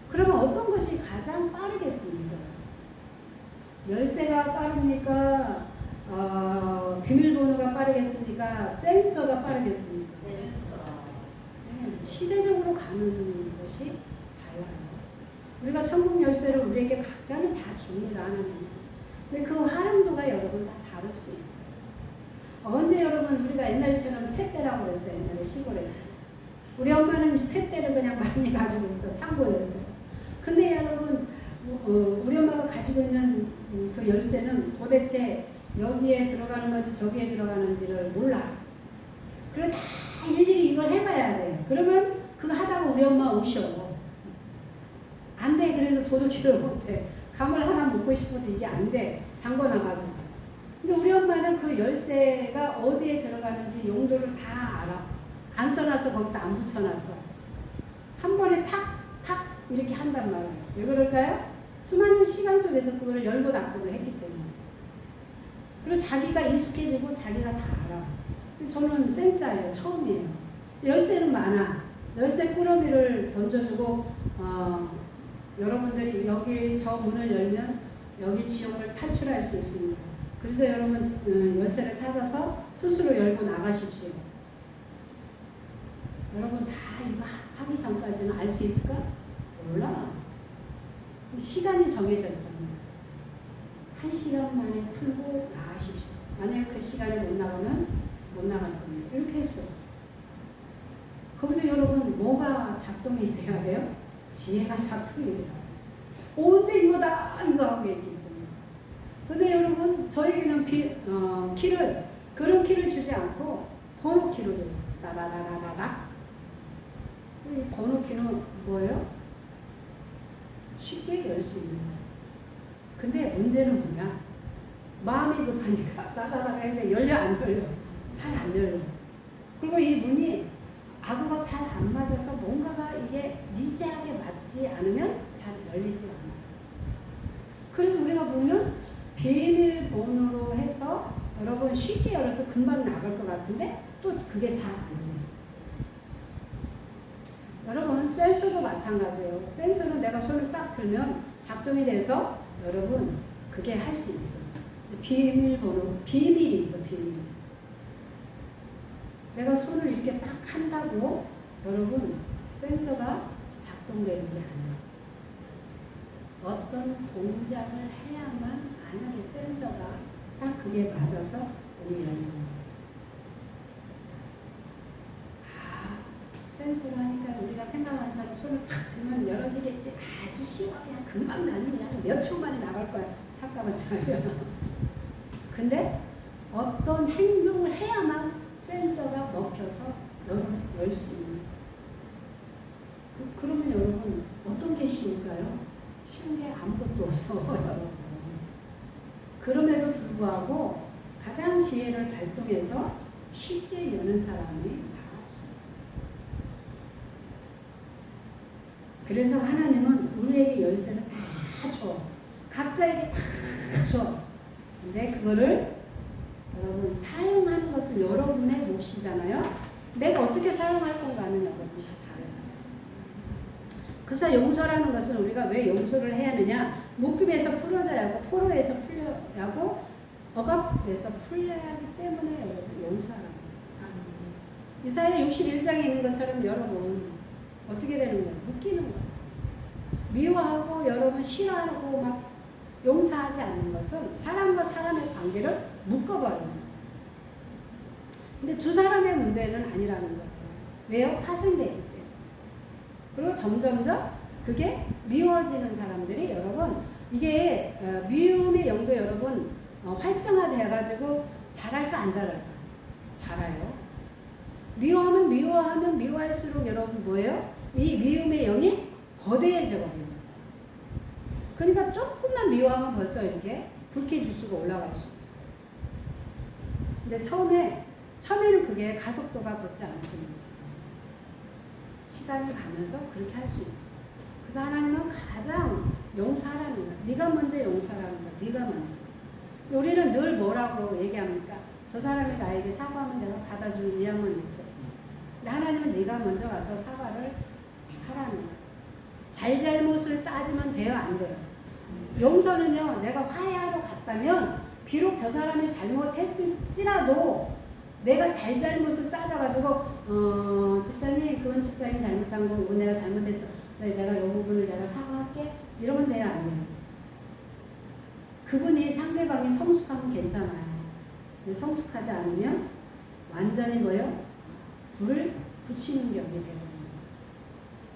그러면 어떤 것이 가장 빠르겠습니까? 열쇠가 빠릅니까? 비밀번호가 빠르겠습니까? 센서가 빠르겠습니까? 네, 시대적으로 가는 것이 달라요. 우리가 천국 열쇠를 우리에게 각자는 다 줍니다. 하나님. 근데 그 활용도가 여러분 다 다를 수 있어요. 언제 여러분 우리가 옛날처럼 쇳대라고 그랬어요. 옛날에 시골에서. 우리 엄마는 쇳대를 그냥 많이 가지고 있어. 창고였어요. 근데 여러분 우리 엄마가 가지고 있는 그 열쇠는 도대체 여기에 들어가는 건지 저기에 들어가는지를 몰라. 그래 다 일일이 이걸 해봐야 돼. 그러면 그거 하다가 우리 엄마 오셔. 안 돼. 그래서 도둑질을 못해. 감을 하나 먹고 싶어도 이게 안 돼. 잠궈 나가지. 근데 우리 엄마는 그 열쇠가 어디에 들어가는지 용도를 다 알아. 안 써놔서 거기다 안 붙여놨어. 한 번에 탁탁 이렇게 한단 말이에요. 왜 그럴까요? 수많은 시간 속에서 그걸 열고 닫고를 했기 때문에. 그리고 자기가 익숙해지고 자기가 다 알아. 저는 생짜예요. 처음이에요. 열쇠는 많아. 열쇠 꾸러미를 던져주고 여러분들이 여기 저 문을 열면 여기 지옥을 탈출할 수 있습니다. 그래서 여러분 열쇠를 찾아서 스스로 열고 나가십시오. 여러분 다 이거 하기 전까지는 알 수 있을까? 몰라. 시간이 정해져 있답니다. 1시간 만에 풀고 나가십시오. 만약에 그 시간에 못 나가면 못 나갈 겁니다. 이렇게 했어요. 거기서 여러분 뭐가 작동이 돼야 돼요? 지혜가 작동이 돼요. 언제 이거다 이거 하고 얘기했습니다. 근데 여러분 저에게는 키를 그런 키를 주지 않고 번호 키로 줬어요. 따다다다다닥. 이 번호 키는 뭐예요? 쉽게 열 수 있는 거예요. 근데 문제는 뭐냐? 마음이 급하니까 따다다닥 했는데 열려 안 열려? 잘 안 열려. 그리고 이 문이 아구가 잘 안 맞아서 뭔가가 이게 미세하게 맞지 않으면 잘 열리지 않아요. 그래서 우리가 보면 비밀번호로 해서 여러분 쉽게 열어서 금방 나갈 것 같은데 또 그게 잘 안 돼요. 여러분 센서도 마찬가지예요. 센서는 내가 손을 딱 들면 작동이 돼서 여러분 그게 할 수 있어요. 비밀번호, 비밀이 있어, 비밀. 내가 손을 이렇게 딱 한다고 여러분 센서가 작동되는 게 아니에요. 어떤 동작을 해야만 안에 센서가 딱 그게 맞아서 문이 열리는 거예요. 센스로 하니까 우리가 생각하는 사람 손을 탁 들면 열어지겠지. 아주 쉬워. 그냥 금방 나는 그냥 몇 초 만에 나갈 거야. 착각하잖아요. 근데 어떤 행동을 해야만 센서가 먹혀서 열 수 있는. 그러면 여러분 어떤 게 쉬울까요? 쉬운 게 아무것도 없어요. 그럼에도 불구하고 가장 지혜를 발동해서 쉽게 여는 사람이 그래서 하나님은 우리에게 열쇠를 다 줘. 각자에게 다 줘. 근데 그거를 여러분 사용하는 것은 여러분의 몫이잖아요. 내가 어떻게 사용할 건가는 여러분이 다르다. 그래서 용서라는 것은 우리가 왜 용서를 해야 하느냐? 묶임에서 풀어져야 하고 포로에서 풀려야 하고 억압에서 풀려야 하기 때문에 여러분 용서하라고. 이사야 61장에 있는 것처럼 여러분 어떻게 되는 거예요? 묶이는 거예요. 미워하고 여러분 싫어하고 막 용서하지 않는 것은 사람과 사람의 관계를 묶어버리는 거예요. 근데 두 사람의 문제는 아니라는 거예요. 왜요? 파생되기 때문에. 그리고 점점점 그게 미워지는 사람들이 여러분 이게 미움의 영도 여러분 활성화되어가지고 잘할까 안 잘할까? 잘해요. 미워하면 미워할수록 여러분 뭐예요? 이 미움의 영이 거대해져 버려요. 그러니까 조금만 미워하면 벌써 이렇게 불쾌지수가 올라갈 수 있어요. 근데 처음에는 그게 가속도가 붙지 않습니다. 시간이 가면서 그렇게 할 수 있어요. 그래서 하나님은 가장 용서하라는 거야. 네가 먼저 용서하라는 거야. 네가 먼저. 우리는 늘 뭐라고 얘기합니까? 저 사람이 나에게 사과하면 내가 받아줄 의향은 있어. 근데 하나님은 네가 먼저 가서 사과를 하라는 거야. 잘못을 따지면 돼요, 안 돼요? 용서는요, 내가 화해하러 갔다면 비록 저 사람이 잘못했을지라도 내가 잘못을 따져가지고 집사님 그건 집사님 잘못한 거고 이건 내가 잘못했어. 그래서 내가 이 부분을 내가 사과할게. 이러면 돼요, 안 돼요? 그분이 상대방이 성숙하면 괜찮아요. 근데 성숙하지 않으면 완전히 뭐예요? 불을 붙이는 격이 되거든요.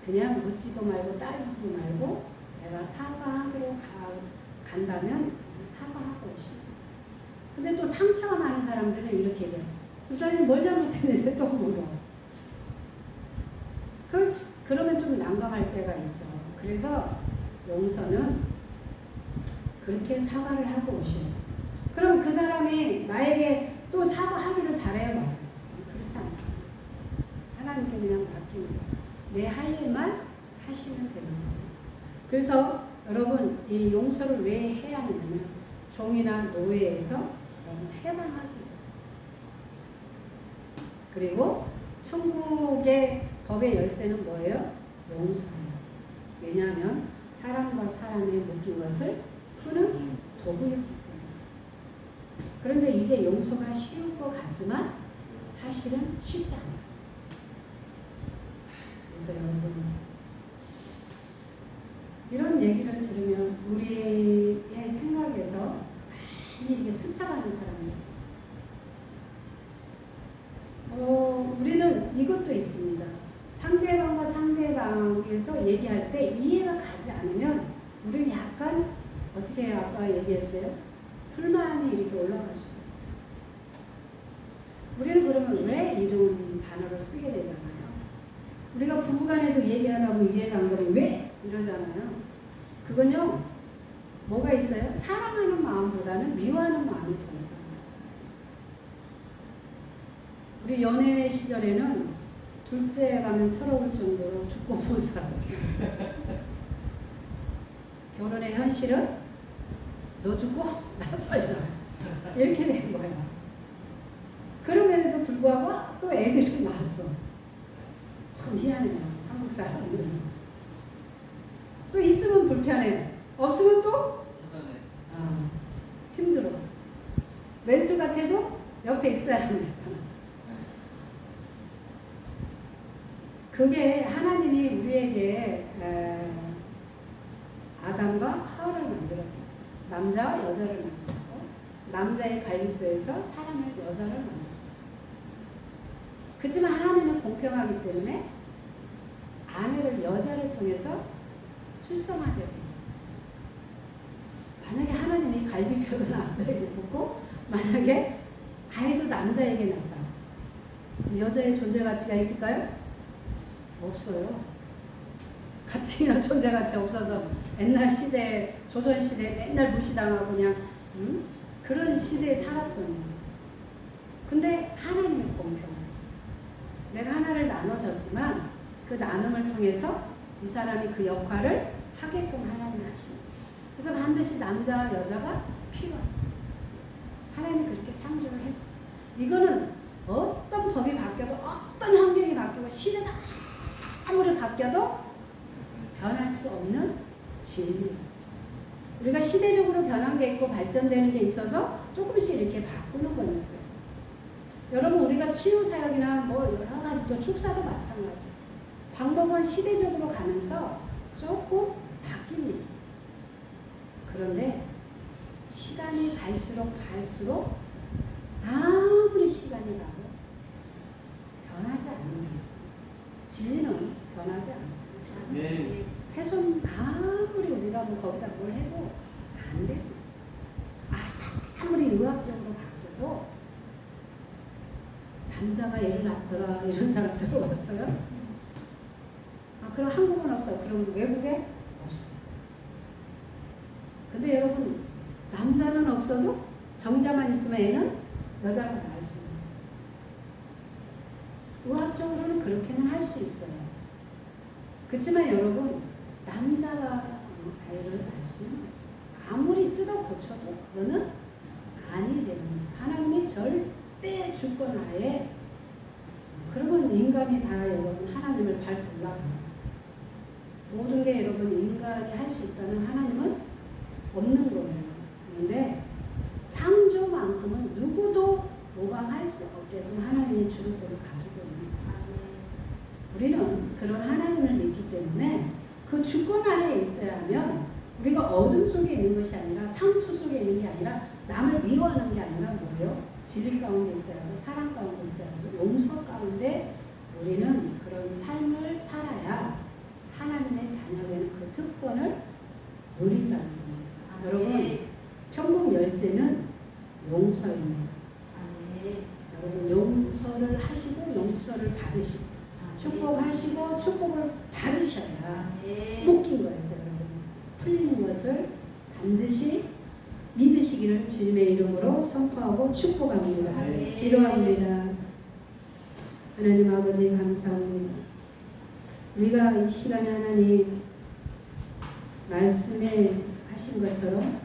그냥 묻지도 말고 따지지도 말고 내가 사과하기로 간다면 사과하고 오시는. 근데 또 상처가 많은 사람들은 이렇게 돼요. 집사님 뭘 잘못했는데 또 물어. 그러면 좀 난감할 때가 있죠. 그래서 용서는 그렇게 사과를 하고 오시는. 그럼 그 사람이 나에게 또 사과하기를 바라요? 그렇지 않다. 하나님께 그냥 맡기는 거예요. 내 할 일만 하시면 되는 거예요. 그래서 여러분 이 용서를 왜 해야 하냐면 종이나 노예에서 해방하기 위해서. 그리고 천국의 법의 열쇠는 뭐예요? 용서예요. 왜냐하면 사람과 사람의 묶인 것을 푸는 도구였기 때문에. 그런데 이게 용서가 쉬울 것 같지만 사실은 쉽지 않아요. 그래서 여러분 이런 얘기를 들으면 우리의 생각에서 많이 이게 스쳐가는 사람이 있어요. 우리는 이것도 있습니다. 상대방과 상대방에서 얘기할 때 이해가 가지 않으면 우리는 약간 어떻게 아까 얘기했어요? 불만이 이렇게 올라갈 수 있어요. 우리는 그러면 왜 이런 단어를 쓰게 되잖아요. 우리가 부부간에도 얘기하다 보면 이해가 안 가면 왜? 이러잖아요. 그건요, 뭐가 있어요? 사랑하는 마음보다는 미워하는 마음이 더 있다. 우리 연애 시절에는 둘째 가면 서러울 정도로 죽고 못 살았어요. 결혼의 현실은 너 죽고 나 살자. 이렇게 된 거예요. 그럼에도 불구하고 또 애들이 낳았어. 참 희한해요. 한국 사람들은. 또 있으면 불편해. 없으면 또 힘들어. 왼수 같아도 옆에 있어야 합니다. 그게 하나님이 우리에게 아담과 하와를 만들었고 남자와 여자를 만들었고 남자의 갈비뼈에서 사람을 여자를 만들었어요. 그렇지만 하나님은 공평하기 때문에 아내를 여자를 통해서 출산하게 되었어요. 만약에 하나님이 갈비뼈도 남자에게 붙고 만약에 아이도 남자에게 낳았다. 그럼 여자의 존재 가치가 있을까요? 없어요. 가뜩이나 존재 가치 없어서 옛날 시대, 조선 시대 맨날 무시당하고 그냥 그런 시대에 살았거든요. 근데 하나님은 공평해요. 내가 하나를 나눠줬지만 그 나눔을 통해서 이 사람이 그 역할을 하게끔 하나님 하십니다. 그래서 반드시 남자와 여자가 필요합니다. 하나님이 그렇게 창조를 했어요. 이거는 어떤 법이 바뀌어도 어떤 환경이 바뀌고 시대가 아무리 바뀌어도 변할 수 없는 진리입니다. 우리가 시대적으로 변한 게 있고 발전되는 게 있어서 조금씩 이렇게 바꾸는 건 있어요. 여러분 우리가 치유사역이나 뭐 여러 가지 또 축사도 마찬가지. 방법은 시대적으로 가면서 조금 바뀝니다. 그런데 시간이 갈수록 아무리 시간이 가도 변하지 않는 게 있습니다. 진리는 변하지 않습니다. 네. 훼손 아무리 우리가 뭐 거기다 뭘 해도 안 됩니다. 아무리 의학적으로 바뀌어도 남자가 애를 낳더라 이런 사람 들어봤어요? 그럼 한국은 없어요. 그럼 외국에 없어요. 근데 여러분 남자는 없어도 정자만 있으면 애는 여자가 낳을 수 있는 의학적으로는 그렇게는 할 수 있어요. 그렇지만 여러분 남자가 아이를 낳을 수는 없어요. 아무리 뜯어 고쳐도 그거는 아니 됩니다. 하나님이 절대 주권하에 그러면 인간이 다 여러분 하나님을 밟고 올라가요. 모든 게 여러분 인간이 할 수 있다면 하나님은 없는 거예요. 그런데 창조만큼은 누구도 모방할 수 없게끔 하나님이 주도권을 가지고 있는 거예요. 우리는 그런 하나님을 믿기 때문에 그 주권 안에 있어야 하면 우리가 어둠 속에 있는 것이 아니라 상처 속에 있는 게 아니라 남을 미워하는 게 아니라 뭐예요? 진리 가운데 있어야 하고 사랑 가운데 있어야 하고 용서 가운데 우리는 그런 삶을 살아야 하나님의 자녀되는 그 특권을 누린다는 겁니다. 여러분 천국 열쇠는 용서입니다. 여러분 용서를 하시고 용서를 받으시고 축복하시고 축복을 받으셔야 묶인 거에서 여러분 풀리는 것을 반드시 믿으시기를 주님의 이름으로 선포하고 축복합니다. 기도합니다. 하나님 아버지 감사합니다. 우리가 이 시간에 하나님 말씀에 하신 것처럼